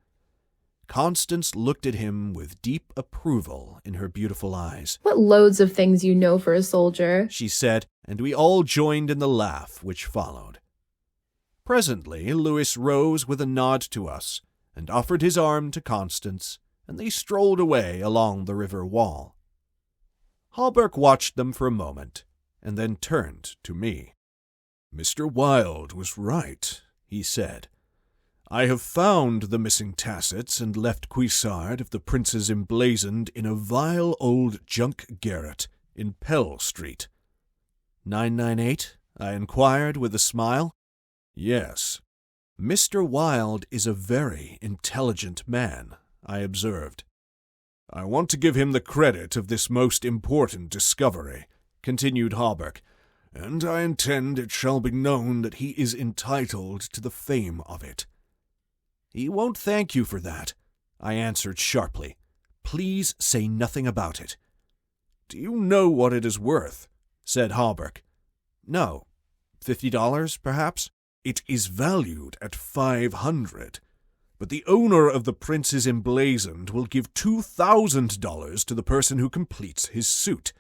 Constance looked at him with deep approval in her beautiful eyes. "What loads of things you know for a soldier," she said, and we all joined in the laugh which followed. Presently Lewis rose with a nod to us and offered his arm to Constance, and they strolled away along the river wall. Hawberk watched them for a moment, and then turned to me. "Mr. Wilde was right," he said. "I have found the missing tassets and left cuissard of the princes emblazoned in a vile old junk garret in Pell Street." 998? I inquired with a smile. "Yes." "Mr. Wilde is a very intelligent man," I observed. "I want to give him the credit of this most important discovery," continued Hawberk, and I intend it shall be known that he is entitled to the fame of it. He won't thank you for that, I answered sharply. Please say nothing about it. Do you know what it is worth? Said Hawberk. No. $50, perhaps? It is valued at 500, but the owner of the Prince's Emblazoned will give $2,000 to the person who completes his suit.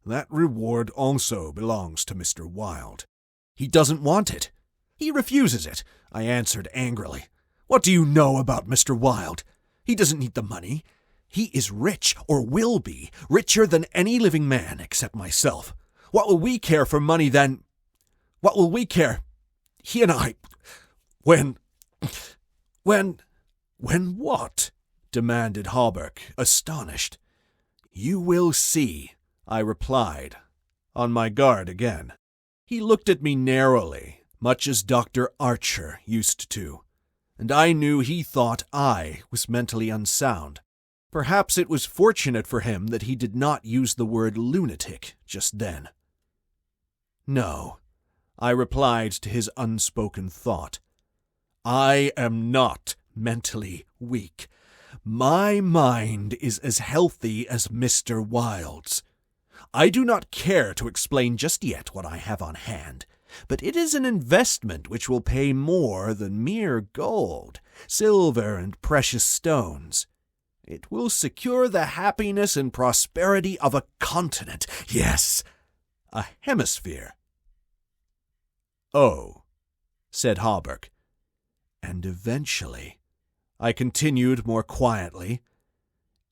That reward also belongs to Mr. Wilde. He doesn't want it. He refuses it, I answered angrily. What do you know about Mr. Wilde? He doesn't need the money. He is rich, or will be, richer than any living man except myself. What will we care for money then? What will we care? He and I... When what? Demanded Hawberk, astonished. You will see, I replied, on my guard again. He looked at me narrowly, much as Dr. Archer used to, and I knew he thought I was mentally unsound. Perhaps it was fortunate for him that he did not use the word lunatic just then. No, I replied to his unspoken thought. I am not mentally weak. My mind is as healthy as Mr. Wilde's. I do not care to explain just yet what I have on hand, but it is an investment which will pay more than mere gold, silver, and precious stones. It will secure the happiness and prosperity of a continent, yes, a hemisphere. Oh, said Hawberk. And eventually, I continued more quietly,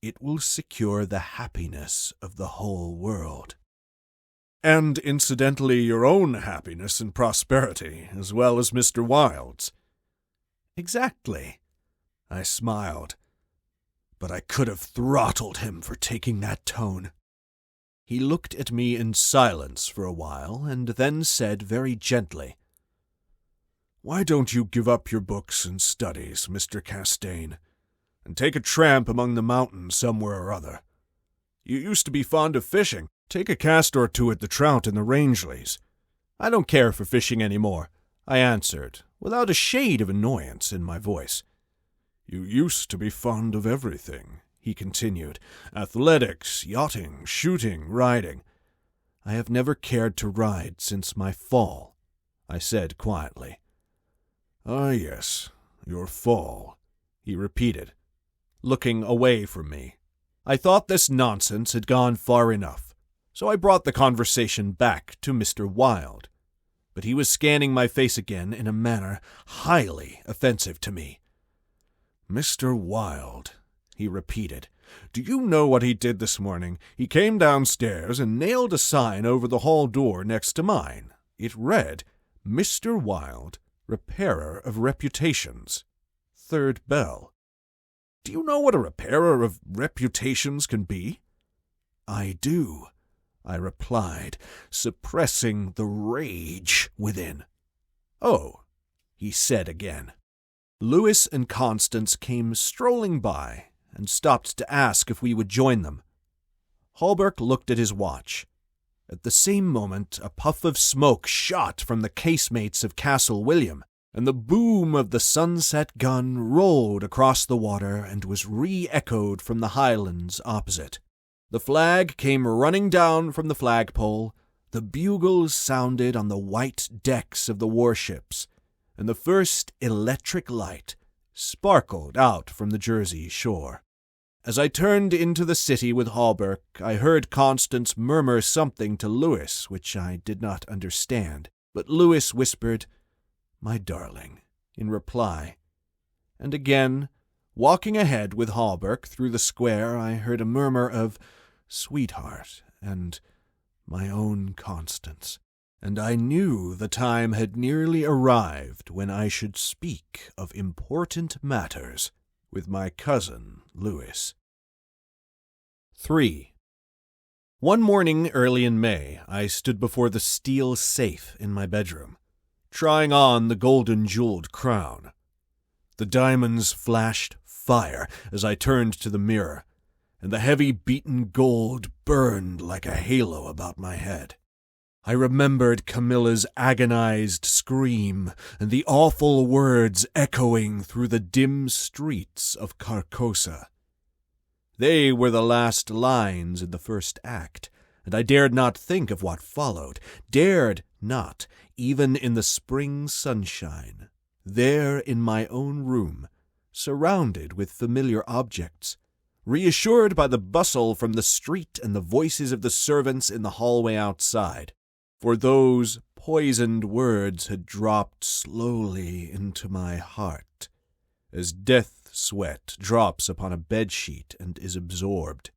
it will secure the happiness of the whole world. And incidentally your own happiness and prosperity, as well as Mr. Wilde's. Exactly, I smiled. But I could have throttled him for taking that tone. He looked at me in silence for a while, and then said very gently, Why don't you give up your books and studies, Mr. Castaigne, and take a tramp among the mountains somewhere or other? You used to be fond of fishing. Take a cast or two at the trout in the Rangeleys. I don't care for fishing any more, I answered, without a shade of annoyance in my voice. You used to be fond of everything, he continued. Athletics, yachting, shooting, riding. I have never cared to ride since my fall, I said quietly. Ah, yes, your fall, he repeated, looking away from me. I thought this nonsense had gone far enough, so I brought the conversation back to Mr. Wilde. But he was scanning my face again in a manner highly offensive to me. Mr. Wilde, he repeated. Do you know what he did this morning? He came downstairs and nailed a sign over the hall door next to mine. It read, Mr. Wilde, Repairer of Reputations. Third bell. Do you know what a repairer of reputations can be? I do, I replied, suppressing the rage within. Oh, he said again. Louis and Constance came strolling by and stopped to ask if we would join them. Hawberk looked at his watch. At the same moment, a puff of smoke shot from the casemates of Castle William, and the boom of the sunset gun rolled across the water and was re-echoed from the highlands opposite. The flag came running down from the flagpole, the bugles sounded on the white decks of the warships, and the first electric light sparkled out from the Jersey shore. As I turned into the city with Hawberk, I heard Constance murmur something to Louis which I did not understand, but Louis whispered, "My darling," in reply. And again, walking ahead with Hawberk through the square, I heard a murmur of "sweetheart" and "my own Constance," and I knew the time had nearly arrived when I should speak of important matters with my cousin Louis. 3. One morning early in May, I stood before the steel safe in my bedroom, trying on the golden-jeweled crown. The diamonds flashed fire as I turned to the mirror, and the heavy beaten gold burned like a halo about my head. I remembered Camilla's agonized scream and the awful words echoing through the dim streets of Carcosa. They were the last lines in the first act, and I dared not think of what followed, dared not, even in the spring sunshine, there in my own room, surrounded with familiar objects, reassured by the bustle from the street and the voices of the servants in the hallway outside. For those poisoned words had dropped slowly into my heart, as death sweat drops upon a bedsheet and is absorbed.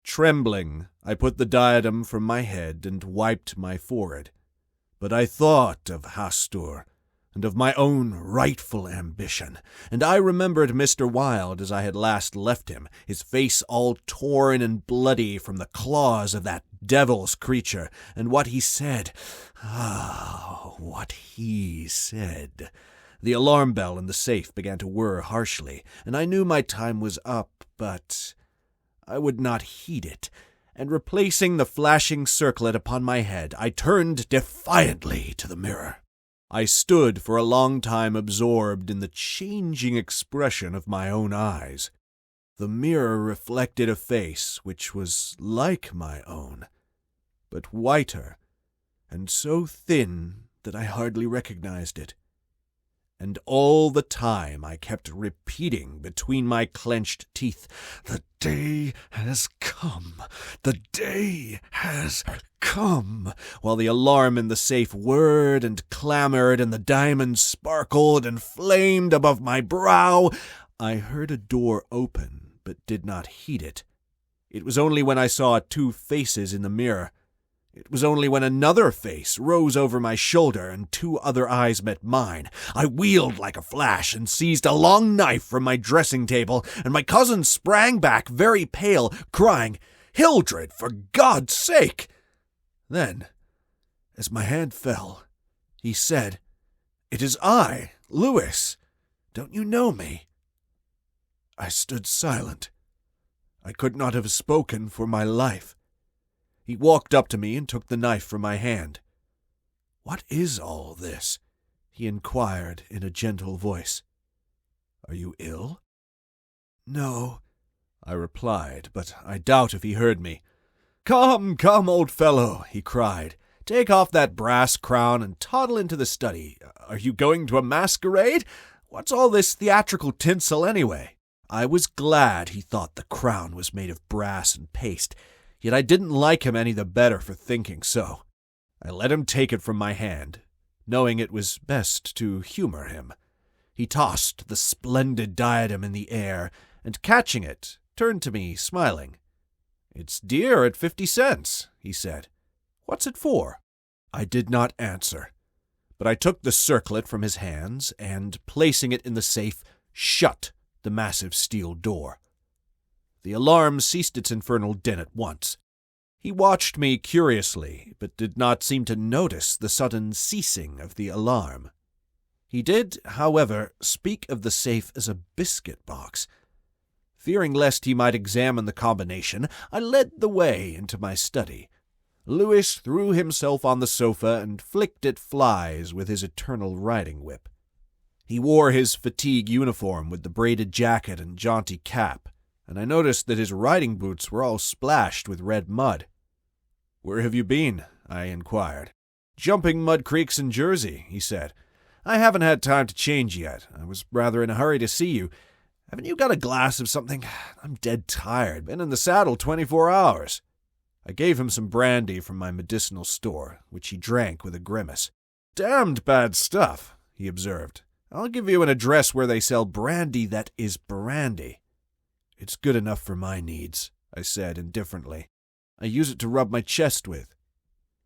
Trembling, I put the diadem from my head and wiped my forehead. But I thought of Hastur, and of my own rightful ambition, and I remembered Mr. Wilde as I had last left him, his face all torn and bloody from the claws of that devil's creature, and what he said. What he said. The alarm bell in the safe began to whir harshly, and I knew my time was up, but I would not heed it, and replacing the flashing circlet upon my head, I turned defiantly to the mirror. I stood for a long time absorbed in the changing expression of my own eyes. The mirror reflected a face which was like my own, but whiter, and so thin that I hardly recognized it. And all the time I kept repeating between my clenched teeth, "The day has come! The day has come!" while the alarm in the safe whirred and clamored and the diamonds sparkled and flamed above my brow. I heard a door open, but did not heed it. It was only when I saw two faces in the mirror. It was only when another face rose over my shoulder and two other eyes met mine. I wheeled like a flash and seized a long knife from my dressing table, and my cousin sprang back very pale, crying, "Hildred, for God's sake!" Then, as my hand fell, he said, "It is I, Lewis. Don't you know me?" I stood silent. I could not have spoken for my life. He walked up to me and took the knife from my hand. "What is all this?" he inquired in a gentle voice. "Are you ill?" "No," I replied, but I doubt if he heard me. "Come, come, old fellow," he cried. "Take off that brass crown and toddle into the study. Are you going to a masquerade? What's all this theatrical tinsel anyway?" I was glad he thought the crown was made of brass and paste, yet I didn't like him any the better for thinking so. I let him take it from my hand, knowing it was best to humor him. He tossed the splendid diadem in the air, and catching it, turned to me, smiling. "It's dear at 50 cents, he said. "What's it for?" I did not answer, but I took the circlet from his hands, and, placing it in the safe, shut the massive steel door. The alarm ceased its infernal din at once. He watched me curiously, but did not seem to notice the sudden ceasing of the alarm. He did, however, speak of the safe as a biscuit box. Fearing lest he might examine the combination, I led the way into my study. Lewis threw himself on the sofa and flicked at flies with his eternal riding whip. He wore his fatigue uniform with the braided jacket and jaunty cap, and I noticed that his riding boots were all splashed with red mud. "Where have you been?" I inquired. "Jumping mud creeks in Jersey," he said. "I haven't had time to change yet. I was rather in a hurry to see you. Haven't you got a glass of something? I'm dead tired. Been in the saddle 24 hours. I gave him some brandy from my medicinal store, which he drank with a grimace. "Damned bad stuff," he observed. "I'll give you an address where they sell brandy that is brandy." "It's good enough for my needs," I said indifferently. "I use it to rub my chest with."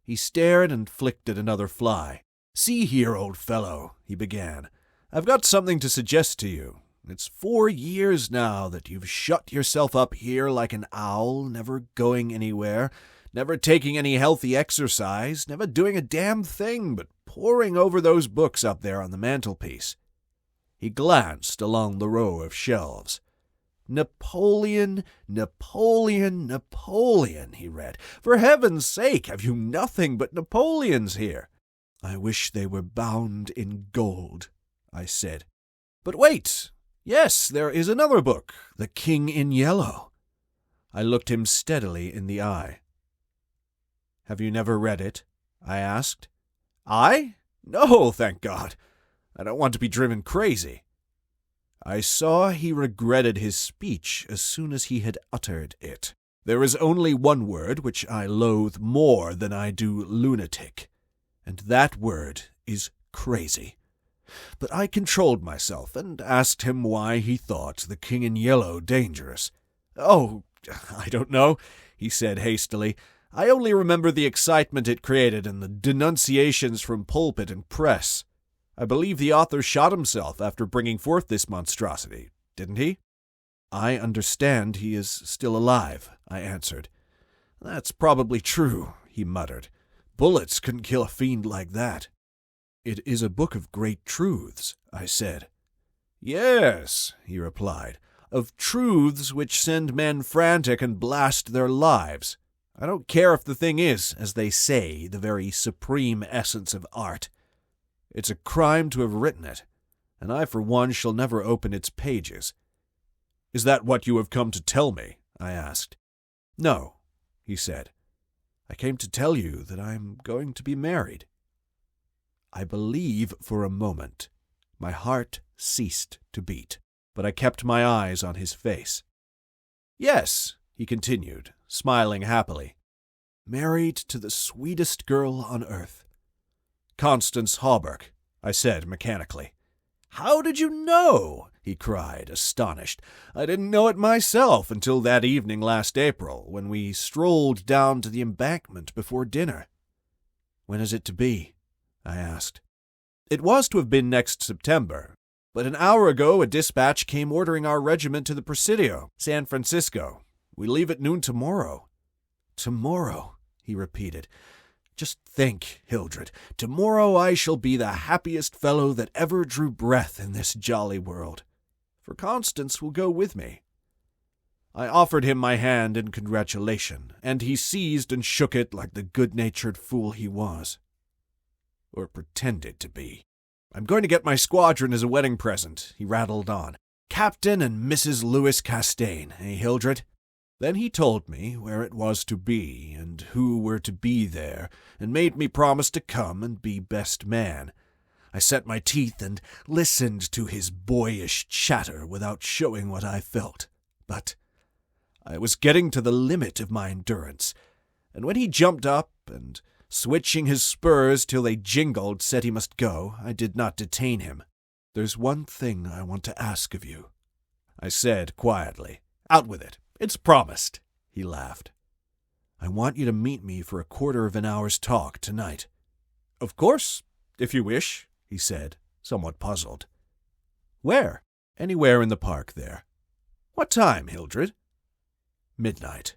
He stared and flicked at another fly. "See here, old fellow," he began. "I've got something to suggest to you. It's 4 years now that you've shut yourself up here like an owl, never going anywhere, never taking any healthy exercise, never doing a damn thing but poring over those books up there on the mantelpiece." He glanced along the row of shelves. Napoleon, Napoleon, Napoleon, he read. For heaven's sake, have you nothing but Napoleons here? I wish they were bound in gold, I said. But wait! Yes, there is another book, The King in Yellow. I looked him steadily in the eye. Have you never read it? I asked. I? No, thank God. I don't want to be driven crazy. I saw he regretted his speech as soon as he had uttered it. There is only one word which I loathe more than I do lunatic, and that word is crazy. But I controlled myself and asked him why he thought The King in Yellow dangerous. Oh, I don't know, he said hastily. I only remember the excitement it created and the denunciations from pulpit and press. I believe the author shot himself after bringing forth this monstrosity, didn't he? I understand he is still alive, I answered. That's probably true, he muttered. Bullets couldn't kill a fiend like that. It is a book of great truths, I said. Yes, he replied, of truths which send men frantic and blast their lives. I don't care if the thing is, as they say, the very supreme essence of art. It's a crime to have written it, and I for one shall never open its pages. Is that what you have come to tell me? I asked. No, he said. I came to tell you that I am going to be married. I believe for a moment my heart ceased to beat, but I kept my eyes on his face. Yes, he continued, smiling happily. Married to the sweetest girl on earth. Constance Hawberk, I said mechanically. How did you know? He cried, astonished. I didn't know it myself until that evening last April, when we strolled down to the embankment before dinner. When is it to be? I asked. It was to have been next September, but an hour ago a dispatch came ordering our regiment to the Presidio, San Francisco. We leave at noon tomorrow. Tomorrow, he repeated. Just think, Hildred, tomorrow I shall be the happiest fellow that ever drew breath in this jolly world, for Constance will go with me. I offered him my hand in congratulation, and he seized and shook it like the good-natured fool he was. Or pretended to be. I'm going to get my squadron as a wedding present, he rattled on. Captain and Mrs. Hildred Castaigne, Hildred? Then he told me where it was to be, and who were to be there, and made me promise to come and be best man. I set my teeth and listened to his boyish chatter without showing what I felt. But I was getting to the limit of my endurance, and when he jumped up and, switching his spurs till they jingled, said he must go, I did not detain him. There's one thing I want to ask of you, I said quietly. Out with it. It's promised, he laughed. I want you to meet me for a quarter of an hour's talk tonight. Of course, if you wish, he said, somewhat puzzled. Where? Anywhere in the park there. What time, Hildred? Midnight.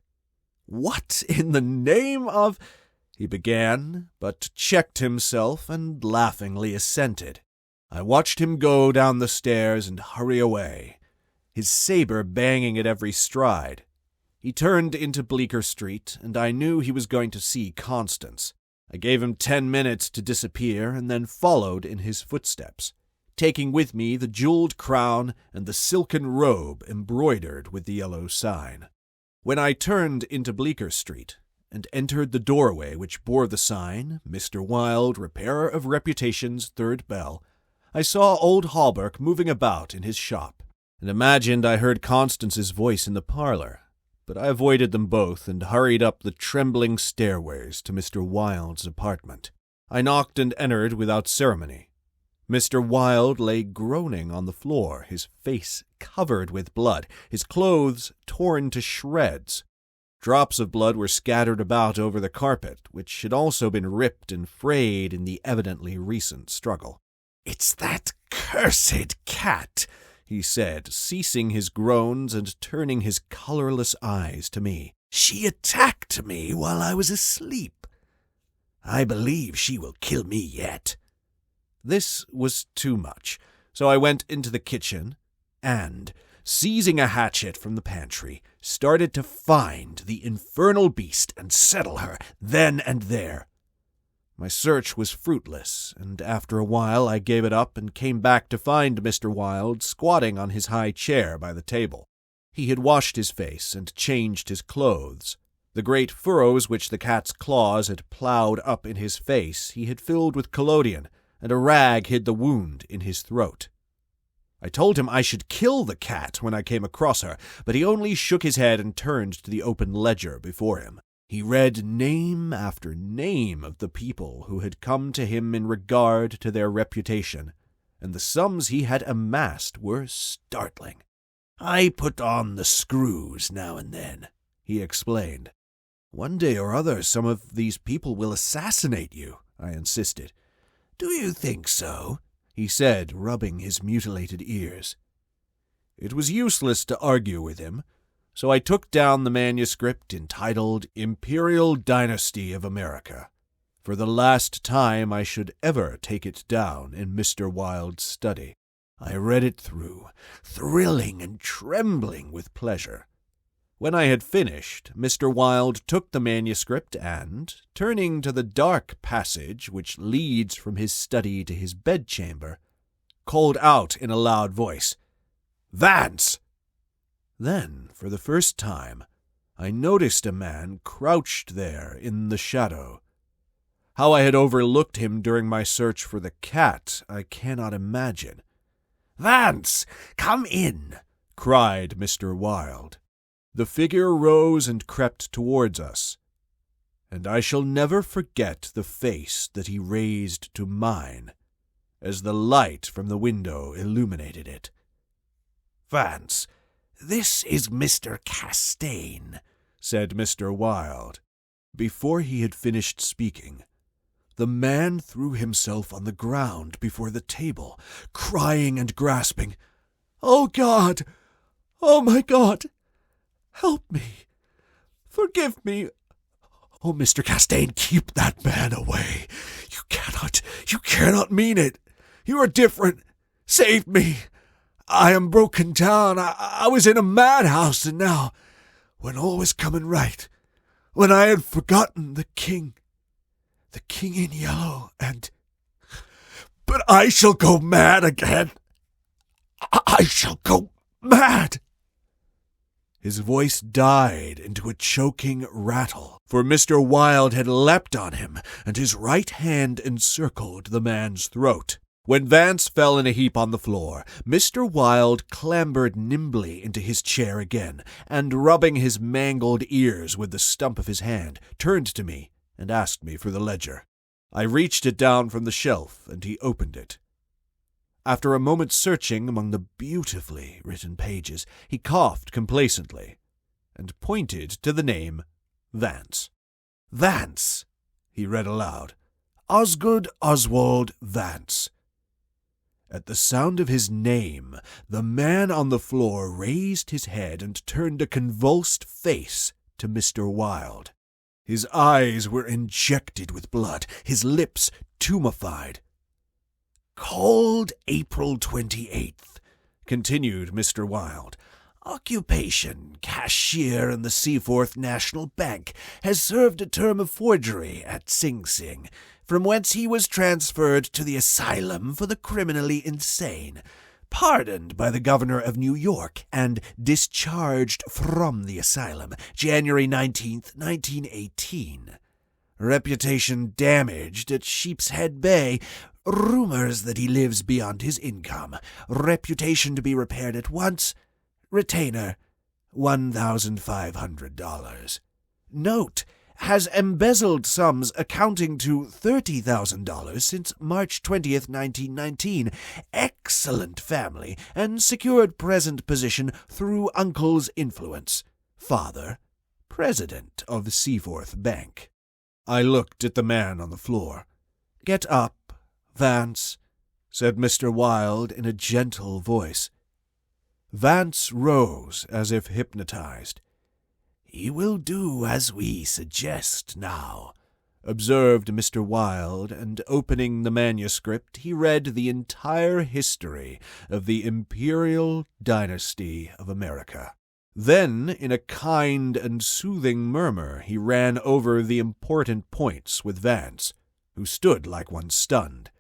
What in the name of... he began, but checked himself and laughingly assented. I watched him go down the stairs and hurry away, his saber banging at every stride. He turned into Bleecker Street, and I knew he was going to see Constance. I gave him 10 minutes to disappear, and then followed in his footsteps, taking with me the jeweled crown and the silken robe embroidered with the yellow sign. When I turned into Bleecker Street, and entered the doorway which bore the sign, Mr. Wilde, Repairer of Reputation's third bell, I saw old Hawberk moving about in his shop, and imagined I heard Constance's voice in the parlor, but I avoided them both and hurried up the trembling stairways to Mr. Wilde's apartment. I knocked and entered without ceremony. Mr. Wilde lay groaning on the floor, his face covered with blood, his clothes torn to shreds. Drops of blood were scattered about over the carpet, which had also been ripped and frayed in the evidently recent struggle. "It's that cursed cat," he said, ceasing his groans and turning his colorless eyes to me. "She attacked me while I was asleep. I believe she will kill me yet." This was too much, so I went into the kitchen and, seizing a hatchet from the pantry, started to find the infernal beast and settle her then and there. My search was fruitless, and after a while I gave it up and came back to find Mr. Wilde squatting on his high chair by the table. He had washed his face and changed his clothes. The great furrows which the cat's claws had ploughed up in his face he had filled with collodion, and a rag hid the wound in his throat. I told him I should kill the cat when I came across her, but he only shook his head and turned to the open ledger before him. He read name after name of the people who had come to him in regard to their reputation, and the sums he had amassed were startling. "I put on the screws now and then," he explained. "One day or other some of these people will assassinate you," I insisted. "Do you think so?" he said, rubbing his mutilated ears. It was useless to argue with him, so I took down the manuscript entitled Imperial Dynasty of America, for the last time I should ever take it down in Mr. Wilde's study. I read it through, thrilling and trembling with pleasure. When I had finished, Mr. Wilde took the manuscript and, turning to the dark passage which leads from his study to his bedchamber, called out in a loud voice, "Vance!" Then, for the first time, I noticed a man crouched there in the shadow. How I had overlooked him during my search for the cat, I cannot imagine. "Vance, come in!" cried Mr. Wilde. The figure rose and crept towards us, and I shall never forget the face that he raised to mine as the light from the window illuminated it. "Vance, this is Mr. Castaigne," said Mr. Wilde. Before he had finished speaking, the man threw himself on the ground before the table, crying and grasping, "Oh God! Oh my God! Help me! Forgive me! Oh, Mr. Castaigne, keep that man away! You cannot mean it! You are different! Save me! I am broken down. I was in a madhouse, and now, when all was coming right, when I had forgotten the king in yellow, but I shall go mad again. I shall go mad." His voice died into a choking rattle, for Mr. Wilde had leapt on him, and his right hand encircled the man's throat. When Vance fell in a heap on the floor, Mr. Wilde clambered nimbly into his chair again, and rubbing his mangled ears with the stump of his hand, turned to me and asked me for the ledger. I reached it down from the shelf, and he opened it. After a moment's searching among the beautifully written pages, he coughed complacently and pointed to the name Vance. "Vance," he read aloud. "Osgood Oswald Vance." At the sound of his name, the man on the floor raised his head and turned a convulsed face to Mr. Wilde. His eyes were injected with blood, his lips tumefied. "Called April 28th, continued Mr. Wilde. "Occupation, cashier in the Seaforth National Bank, has served a term of forgery at Sing Sing, from whence he was transferred to the asylum for the criminally insane, pardoned by the governor of New York, and discharged from the asylum, January 19th, 1918. Reputation damaged at Sheepshead Bay. Rumors that he lives beyond his income. Reputation to be repaired at once. Retainer, $1,500. Note, has embezzled sums accounting to $30,000 since March 20th, 1919. Excellent family, and secured present position through uncle's influence. Father, president of the Seaforth Bank." I looked at the man on the floor. "Get up, Vance," said Mr. Wilde in a gentle voice. Vance rose as if hypnotized. "He will do as we suggest now," observed Mr. Wilde, and opening the manuscript, he read the entire history of the Imperial Dynasty of America. Then, in a kind and soothing murmur, he ran over the important points with Vance, who stood like one stunned.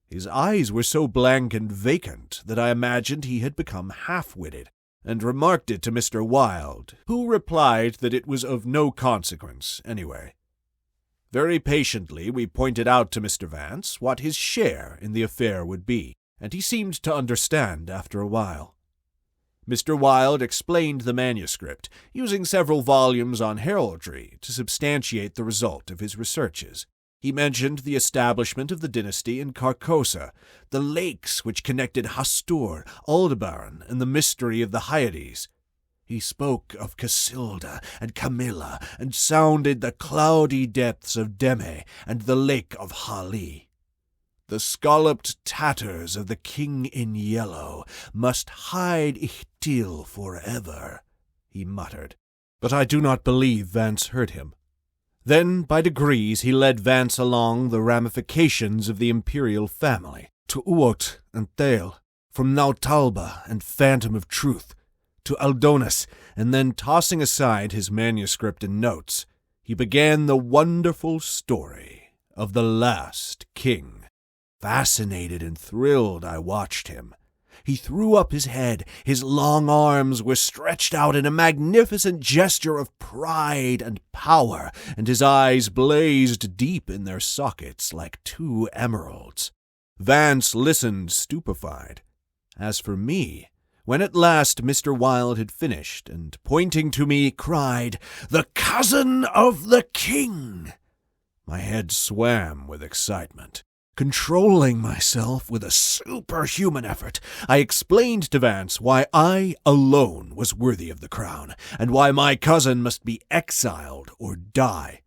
His eyes were so blank and vacant that I imagined he had become half-witted, and remarked it to Mr. Wilde, who replied that it was of no consequence anyway. Very patiently we pointed out to Mr. Vance what his share in the affair would be, and he seemed to understand after a while. Mr. Wilde explained the manuscript, using several volumes on heraldry to substantiate the result of his researches. He mentioned the establishment of the dynasty in Carcosa, the lakes which connected Hastur, Aldebaran, and the mystery of the Hyades. He spoke of Casilda and Camilla, and sounded the cloudy depths of Deme and the lake of Hali. The scalloped tatters of the king in yellow must hide Ihtil forever, he muttered. But I do not believe Vance heard him. Then, by degrees, he led Vance along the ramifications of the imperial family, to Uot and Thale, from Nautalba and Phantom of Truth, to Aldonis, and then, tossing aside his manuscript and notes, he began the wonderful story of the last king. Fascinated and thrilled, I watched him. He threw up his head, his long arms were stretched out in a magnificent gesture of pride and power, and his eyes blazed deep in their sockets like two emeralds. Vance listened stupefied. As for me, when at last Mr. Wilde had finished, and pointing to me, cried, "The cousin of the king!" my head swam with excitement. Controlling myself with a superhuman effort, I explained to Vance why I alone was worthy of the crown, and why my cousin must be exiled or die.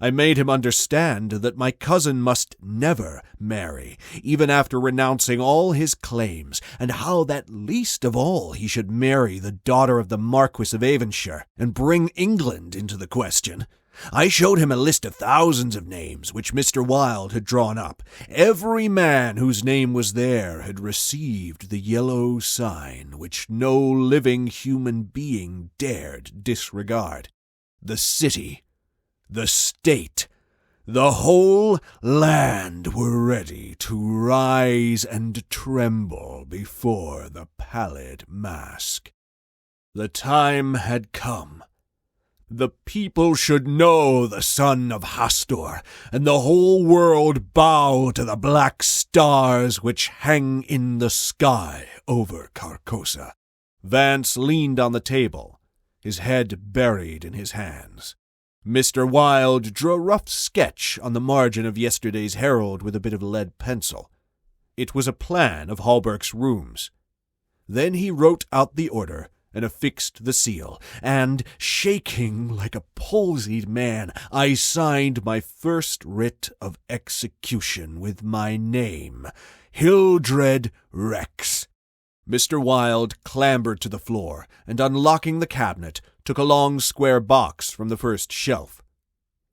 I made him understand that my cousin must never marry, even after renouncing all his claims, and how that least of all he should marry the daughter of the Marquis of Avonshire, and bring England into the question. I showed him a list of thousands of names which Mr. Wilde had drawn up. Every man whose name was there had received the yellow sign which no living human being dared disregard. The city, the state, the whole land were ready to rise and tremble before the pallid mask. The time had come. The people should know the son of Hastur, and the whole world bow to the black stars which hang in the sky over Carcosa. Vance leaned on the table, his head buried in his hands. Mr. Wilde drew a rough sketch on the margin of yesterday's Herald with a bit of lead pencil. It was a plan of Hallberg's rooms. Then he wrote out the order and affixed the seal, and, shaking like a palsied man, I signed my first writ of execution with my name, Hildred Rex. Mr. Wilde clambered to the floor, and unlocking the cabinet, took a long square box from the first shelf.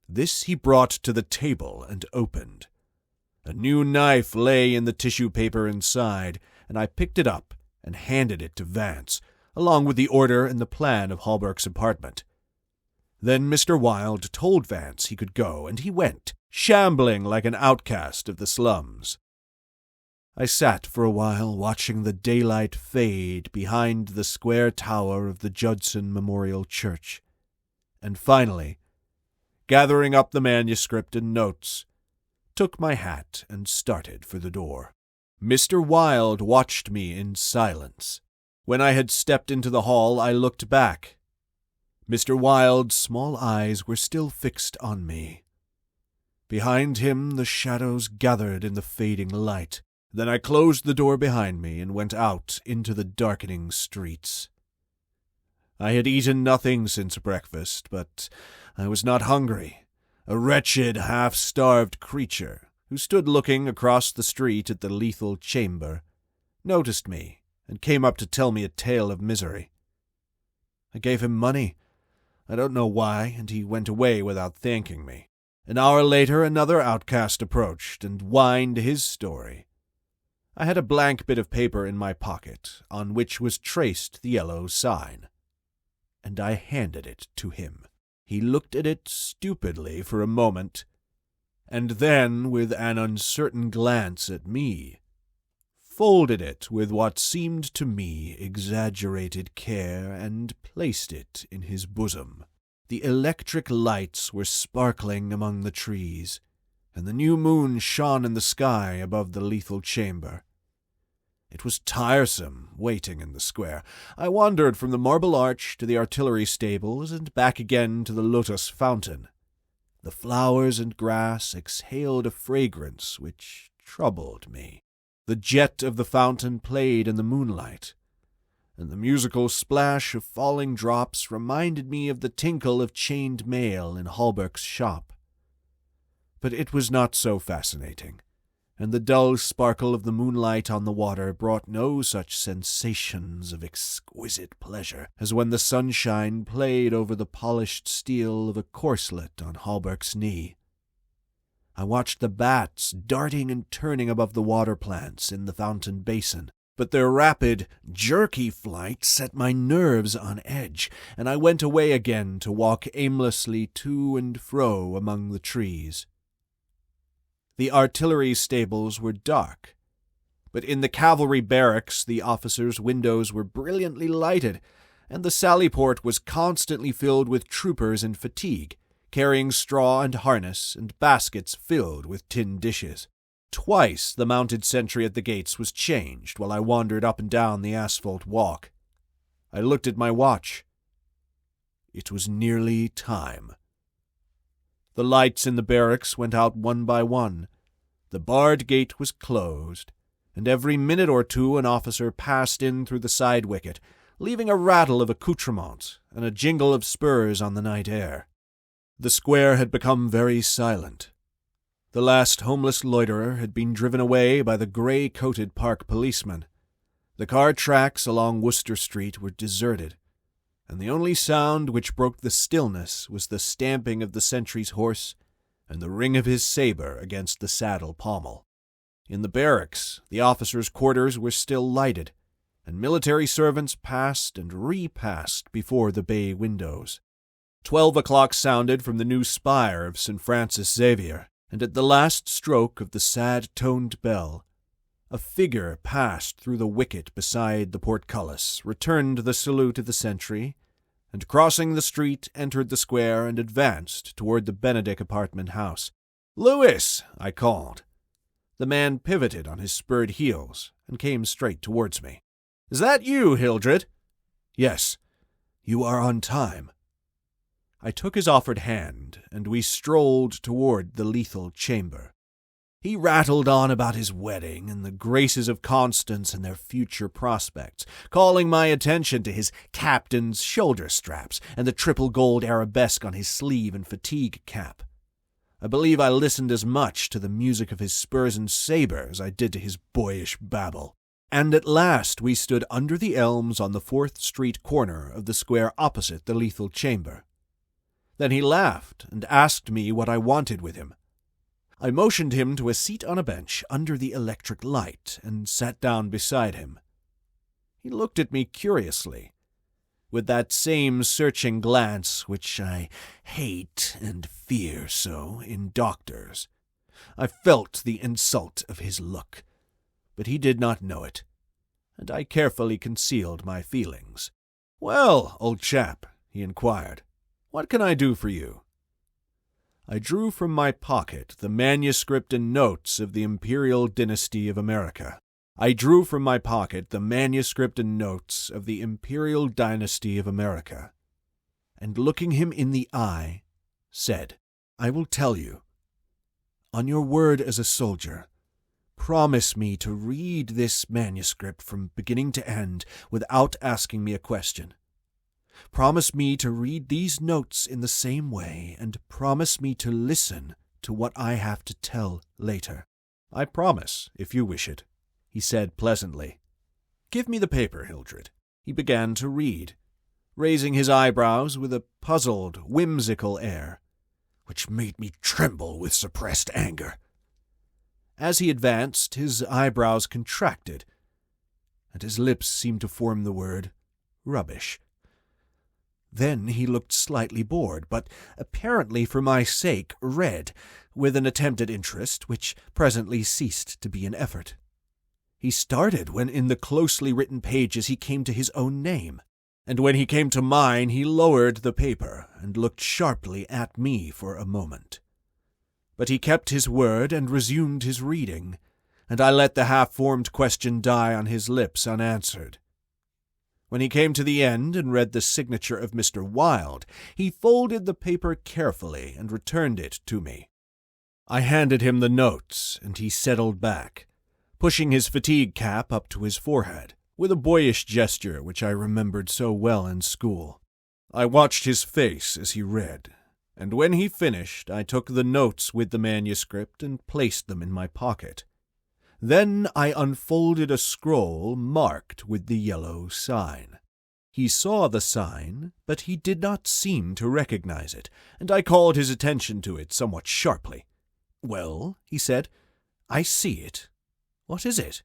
This he brought to the table and opened. A new knife lay in the tissue paper inside, and I picked it up and handed it to Vance, along with the order and the plan of Hallberg's apartment. Then Mr. Wilde told Vance he could go, and he went, shambling like an outcast of the slums. I sat for a while watching the daylight fade behind the square tower of the Judson Memorial Church, and finally, gathering up the manuscript and notes, took my hat and started for the door. Mr. Wilde watched me in silence. When I had stepped into the hall, I looked back. Mr. Wilde's small eyes were still fixed on me. Behind him the shadows gathered in the fading light. Then I closed the door behind me and went out into the darkening streets. I had eaten nothing since breakfast, but I was not hungry. A wretched, half-starved creature, who stood looking across the street at the lethal chamber, noticed me and came up to tell me a tale of misery. I gave him money. I don't know why, and he went away without thanking me. An hour later, another outcast approached and whined his story. I had a blank bit of paper in my pocket, on which was traced the yellow sign, and I handed it to him. He looked at it stupidly for a moment, and then, with an uncertain glance at me, folded it with what seemed to me exaggerated care and placed it in his bosom. The electric lights were sparkling among the trees, and the new moon shone in the sky above the lethal chamber. It was tiresome waiting in the square. I wandered from the Marble Arch to the artillery stables and back again to the lotus fountain. The flowers and grass exhaled a fragrance which troubled me. The jet of the fountain played in the moonlight, and the musical splash of falling drops reminded me of the tinkle of chained mail in Hallberg's shop. But it was not so fascinating, and the dull sparkle of the moonlight on the water brought no such sensations of exquisite pleasure as when the sunshine played over the polished steel of a corselet on Hallberg's knee. I watched the bats darting and turning above the water plants in the fountain basin, but their rapid, jerky flight set my nerves on edge, and I went away again to walk aimlessly to and fro among the trees. The artillery stables were dark, but in the cavalry barracks the officers' windows were brilliantly lighted, and the sallyport was constantly filled with troopers in fatigue, carrying straw and harness and baskets filled with tin dishes. Twice the mounted sentry at the gates was changed while I wandered up and down the asphalt walk. I looked at my watch. It was nearly time. The lights in the barracks went out one by one. The barred gate was closed, and every minute or two an officer passed in through the side wicket, leaving a rattle of accoutrements and a jingle of spurs on the night air. The square had become very silent. The last homeless loiterer had been driven away by the grey-coated park policeman. The car tracks along Worcester Street were deserted, and the only sound which broke the stillness was the stamping of the sentry's horse and the ring of his sabre against the saddle pommel. In the barracks, the officers' quarters were still lighted, and military servants passed and repassed before the bay windows. 12 o'clock sounded from the new spire of St. Francis Xavier, and at the last stroke of the sad-toned bell, a figure passed through the wicket beside the portcullis, returned the salute of the sentry, and crossing the street entered the square and advanced toward the Benedict apartment house. "Louis!" I called. The man pivoted on his spurred heels and came straight towards me. "Is that you, Hildred?" "Yes. You are on time." I took his offered hand, and we strolled toward the lethal chamber. He rattled on about his wedding and the graces of Constance and their future prospects, calling my attention to his captain's shoulder straps and the triple gold arabesque on his sleeve and fatigue cap. I believe I listened as much to the music of his spurs and sabre as I did to his boyish babble. And at last we stood under the elms on the 4th Street corner of the square opposite the lethal chamber. Then he laughed and asked me what I wanted with him. I motioned him to a seat on a bench under the electric light and sat down beside him. He looked at me curiously, with that same searching glance which I hate and fear so in doctors. I felt the insult of his look, but he did not know it, and I carefully concealed my feelings. "Well, old chap," he inquired, "what can I do for you?" I drew from my pocket the manuscript and notes of the Imperial Dynasty of America. And looking him in the eye, said, "I will tell you. On your word as a soldier, promise me to read this manuscript from beginning to end without asking me a question. Promise me to read these notes in the same way, and promise me to listen to what I have to tell later." "I promise, if you wish it," he said pleasantly. "Give me the paper, Hildred." He began to read, raising his eyebrows with a puzzled, whimsical air. which made me tremble with suppressed anger. As he advanced, his eyebrows contracted, and his lips seemed to form the word rubbish. Then he looked slightly bored, but apparently for my sake read, with an attempt at interest which presently ceased to be an effort. He started when in the closely written pages he came to his own name, and when he came to mine he lowered the paper and looked sharply at me for a moment. But he kept his word and resumed his reading, and I let the half-formed question die on his lips unanswered. When he came to the end and read the signature of Mr. Wilde, he folded the paper carefully and returned it to me. I handed him the notes, and he settled back, pushing his fatigue cap up to his forehead, with a boyish gesture which I remembered so well in school. I watched his face as he read, and when he finished I took the notes with the manuscript and placed them in my pocket. Then I unfolded a scroll marked with the yellow sign. He saw the sign, but he did not seem to recognize it, and I called his attention to it somewhat sharply. "Well," he said, "I see it. What is it?"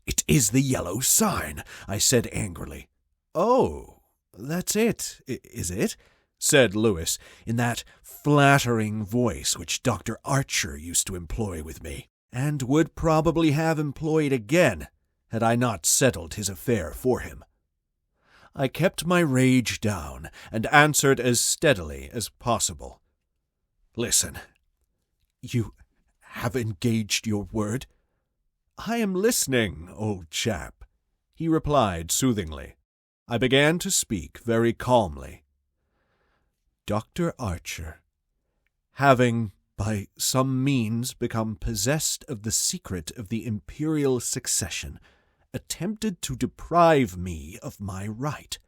"It is the yellow sign," I said angrily. "Oh, that's it, is it?" said Lewis, in that flattering voice which Dr. Archer used to employ with me, and would probably have employed again had I not settled his affair for him. I kept my rage down and answered as steadily as possible. "Listen, you have engaged your word?" "I am listening, old chap," he replied soothingly. I began to speak very calmly. "Dr. Archer, having by some means become possessed of the secret of the imperial succession, attempted to deprive me of my right,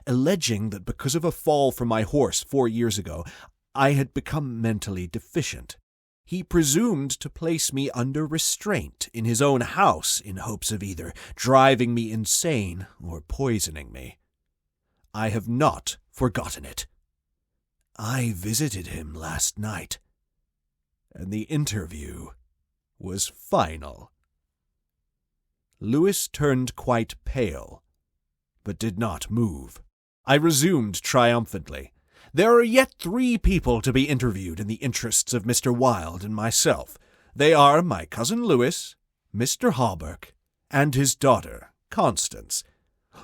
alleging that because of a fall from my horse 4 years ago, I had become mentally deficient. He presumed to place me under restraint in his own house in hopes of either driving me insane or poisoning me. I have not forgotten it. I visited him last night, and the interview was final." Lewis turned quite pale, but did not move. I resumed triumphantly. "There are yet 3 people to be interviewed in the interests of Mr. Wilde and myself. They are my cousin Lewis, Mr. Hawberk, and his daughter, Constance."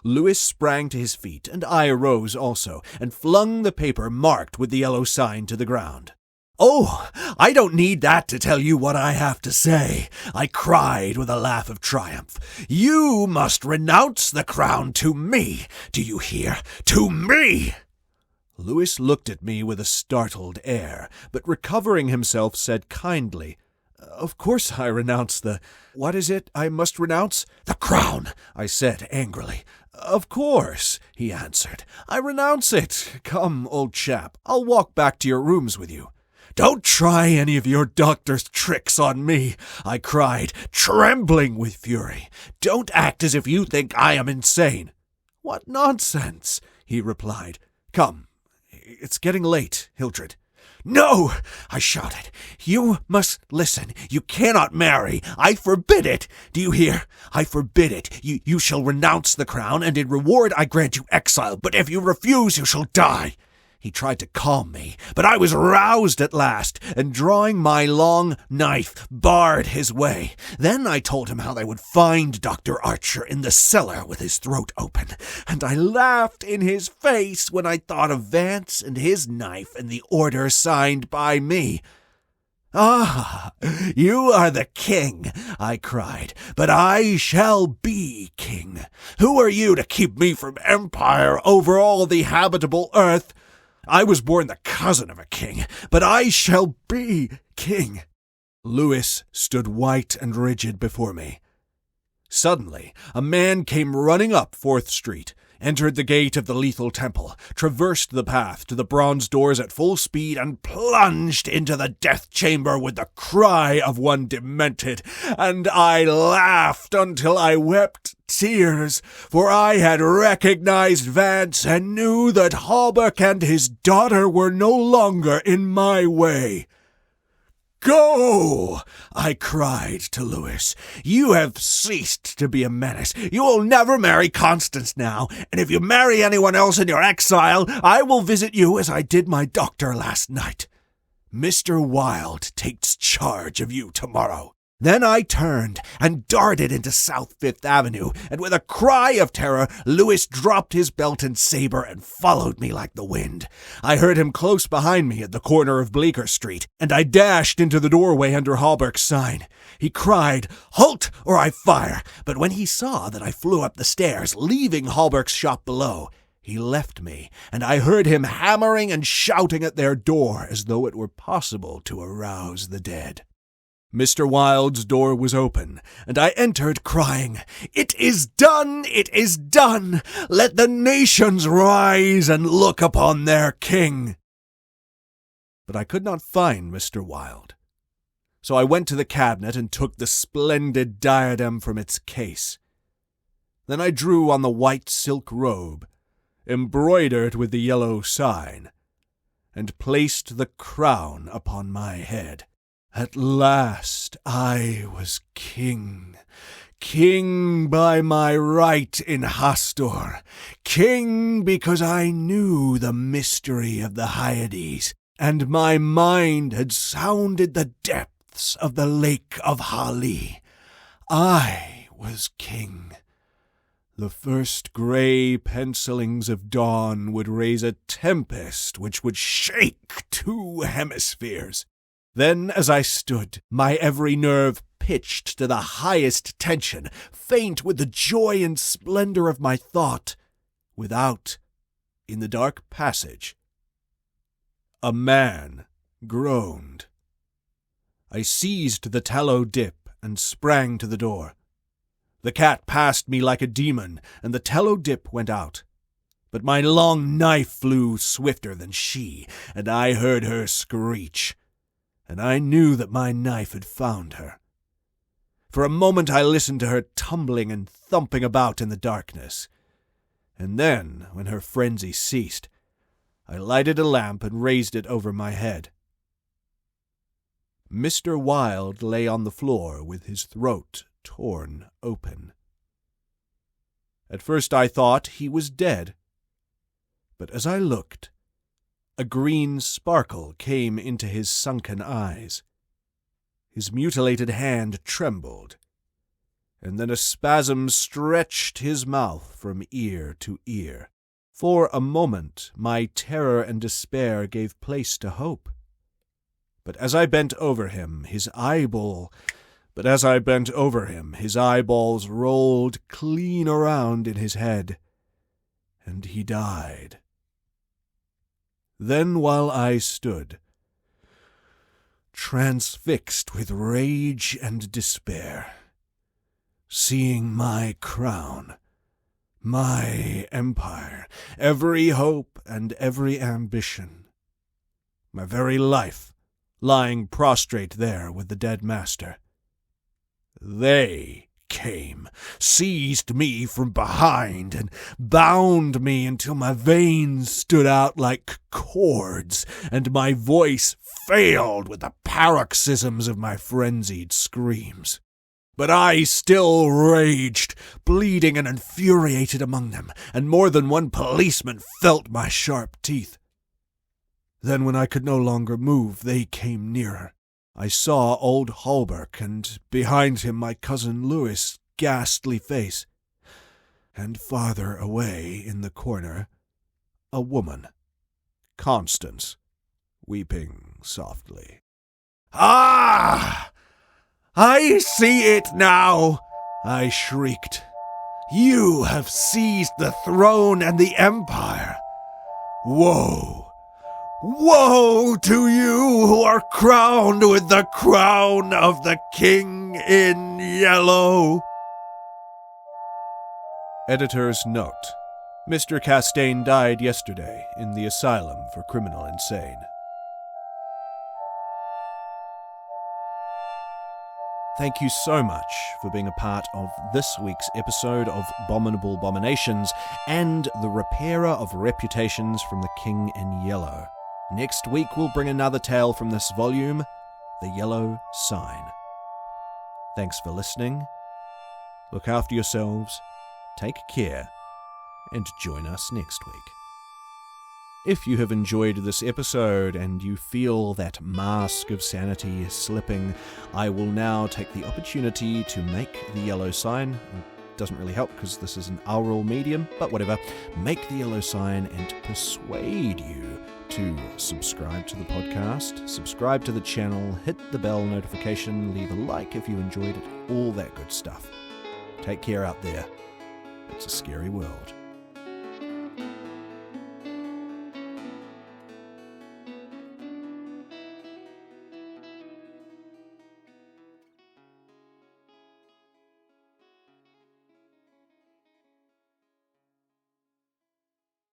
Lewis sprang to his feet, and I arose also, and flung the paper marked with the yellow sign to the ground. "Oh, I don't need that to tell you what I have to say," I cried with a laugh of triumph. "You must renounce the crown to me. Do you hear? To me!" Lewis looked at me with a startled air, but recovering himself said kindly, "Of course I renounce the— What is it I must renounce?" "The crown," I said angrily. "Of course," he answered. "I renounce it. Come, old chap, I'll walk back to your rooms with you." "Don't try any of your doctor's tricks on me," I cried, trembling with fury. "Don't act as if you think I am insane." "What nonsense," he replied. "Come, it's getting late, Hildred." "No!" I shouted. "You must listen. You cannot marry. I forbid it. Do you hear? I forbid it. You shall renounce the crown, and in reward I grant you exile. But if you refuse, you shall die." He tried to calm me, but I was roused at last, and drawing my long knife, barred his way. Then I told him how they would find Dr. Archer in the cellar with his throat open, and I laughed in his face when I thought of Vance and his knife and the order signed by me. "Ah, you are the king," I cried, "but I shall be king. Who are you to keep me from empire over all the habitable earth? I was born the cousin of a king, but I shall be king." Lewis stood white and rigid before me. Suddenly, a man came running up 4th Street. entered the gate of the lethal temple, traversed the path to the bronze doors at full speed, and plunged into the death chamber with the cry of one demented. And I laughed until I wept tears, for I had recognized Vance and knew that Hallberg and his daughter were no longer in my way. "Go!" I cried to Lewis. "You have ceased to be a menace. You will never marry Constance now, and if you marry anyone else in your exile, I will visit you as I did my doctor last night. Mr. Wilde takes charge of you tomorrow." Then I turned and darted into South Fifth Avenue, and with a cry of terror, Lewis dropped his belt and saber and followed me like the wind. I heard him close behind me at the corner of Bleecker Street, and I dashed into the doorway under Hallberg's sign. He cried, "Halt, or I fire!" But when he saw that I flew up the stairs, leaving Hallberg's shop below, he left me, and I heard him hammering and shouting at their door as though it were possible to arouse the dead. Mr. Wilde's door was open, and I entered crying, "It is done! It is done! Let the nations rise and look upon their king!" But I could not find Mr. Wilde. So I went to the cabinet and took the splendid diadem from its case. Then I drew on the white silk robe, embroidered with the yellow sign, and placed the crown upon my head. At last I was king. King by my right in Hastur. King because I knew the mystery of the Hyades, and my mind had sounded the depths of the lake of Hali. I was king. The first grey pencilings of dawn would raise a tempest which would shake 2 hemispheres. Then, as I stood, my every nerve pitched to the highest tension, faint with the joy and splendor of my thought, without, in the dark passage, a man groaned. I seized the tallow dip and sprang to the door. The cat passed me like a demon, and the tallow dip went out. But my long knife flew swifter than she, and I heard her screech. And I knew that my knife had found her. For a moment I listened to her tumbling and thumping about in the darkness, and then, when her frenzy ceased, I lighted a lamp and raised it over my head. Mr. Wilde lay on the floor with his throat torn open. At first I thought he was dead, but as I looked, a green sparkle came into his sunken eyes. His mutilated hand trembled, and then a spasm stretched his mouth from ear to ear. For a moment my terror and despair gave place to hope. But as I bent over him, his eyeballs rolled clean around in his head, and he died. Then while I stood, transfixed with rage and despair, seeing my crown, my empire, every hope and every ambition, my very life lying prostrate there with the dead master, they came, seized me from behind, and bound me until my veins stood out like cords, and my voice failed with the paroxysms of my frenzied screams. But I still raged, bleeding and infuriated among them, and more than one policeman felt my sharp teeth. Then, when I could no longer move, they came nearer. I saw old Hallberg, and behind him my cousin Lewis' ghastly face, and farther away in the corner, a woman, Constance, weeping softly. "Ah! I see it now!" I shrieked. "You have seized the throne and the empire. Woe! Woe to you who are crowned with the crown of the King in Yellow." Editor's note: Mr. Castaigne died yesterday in the asylum for criminal insane. Thank you so much for being a part of this week's episode of Abominable Abominations and the repairer of reputations from the King in Yellow. Next week we'll bring another tale from this volume, The Yellow Sign. Thanks for listening. Look after yourselves, take care, and join us next week. If you have enjoyed this episode and you feel that mask of sanity slipping, I will now take the opportunity to make the yellow sign. It doesn't really help because this is an oral medium, but whatever. Make the yellow sign and persuade you to subscribe to the podcast, subscribe to the channel, hit the bell notification, leave a like if you enjoyed it, all that good stuff. Take care out there. It's a scary world.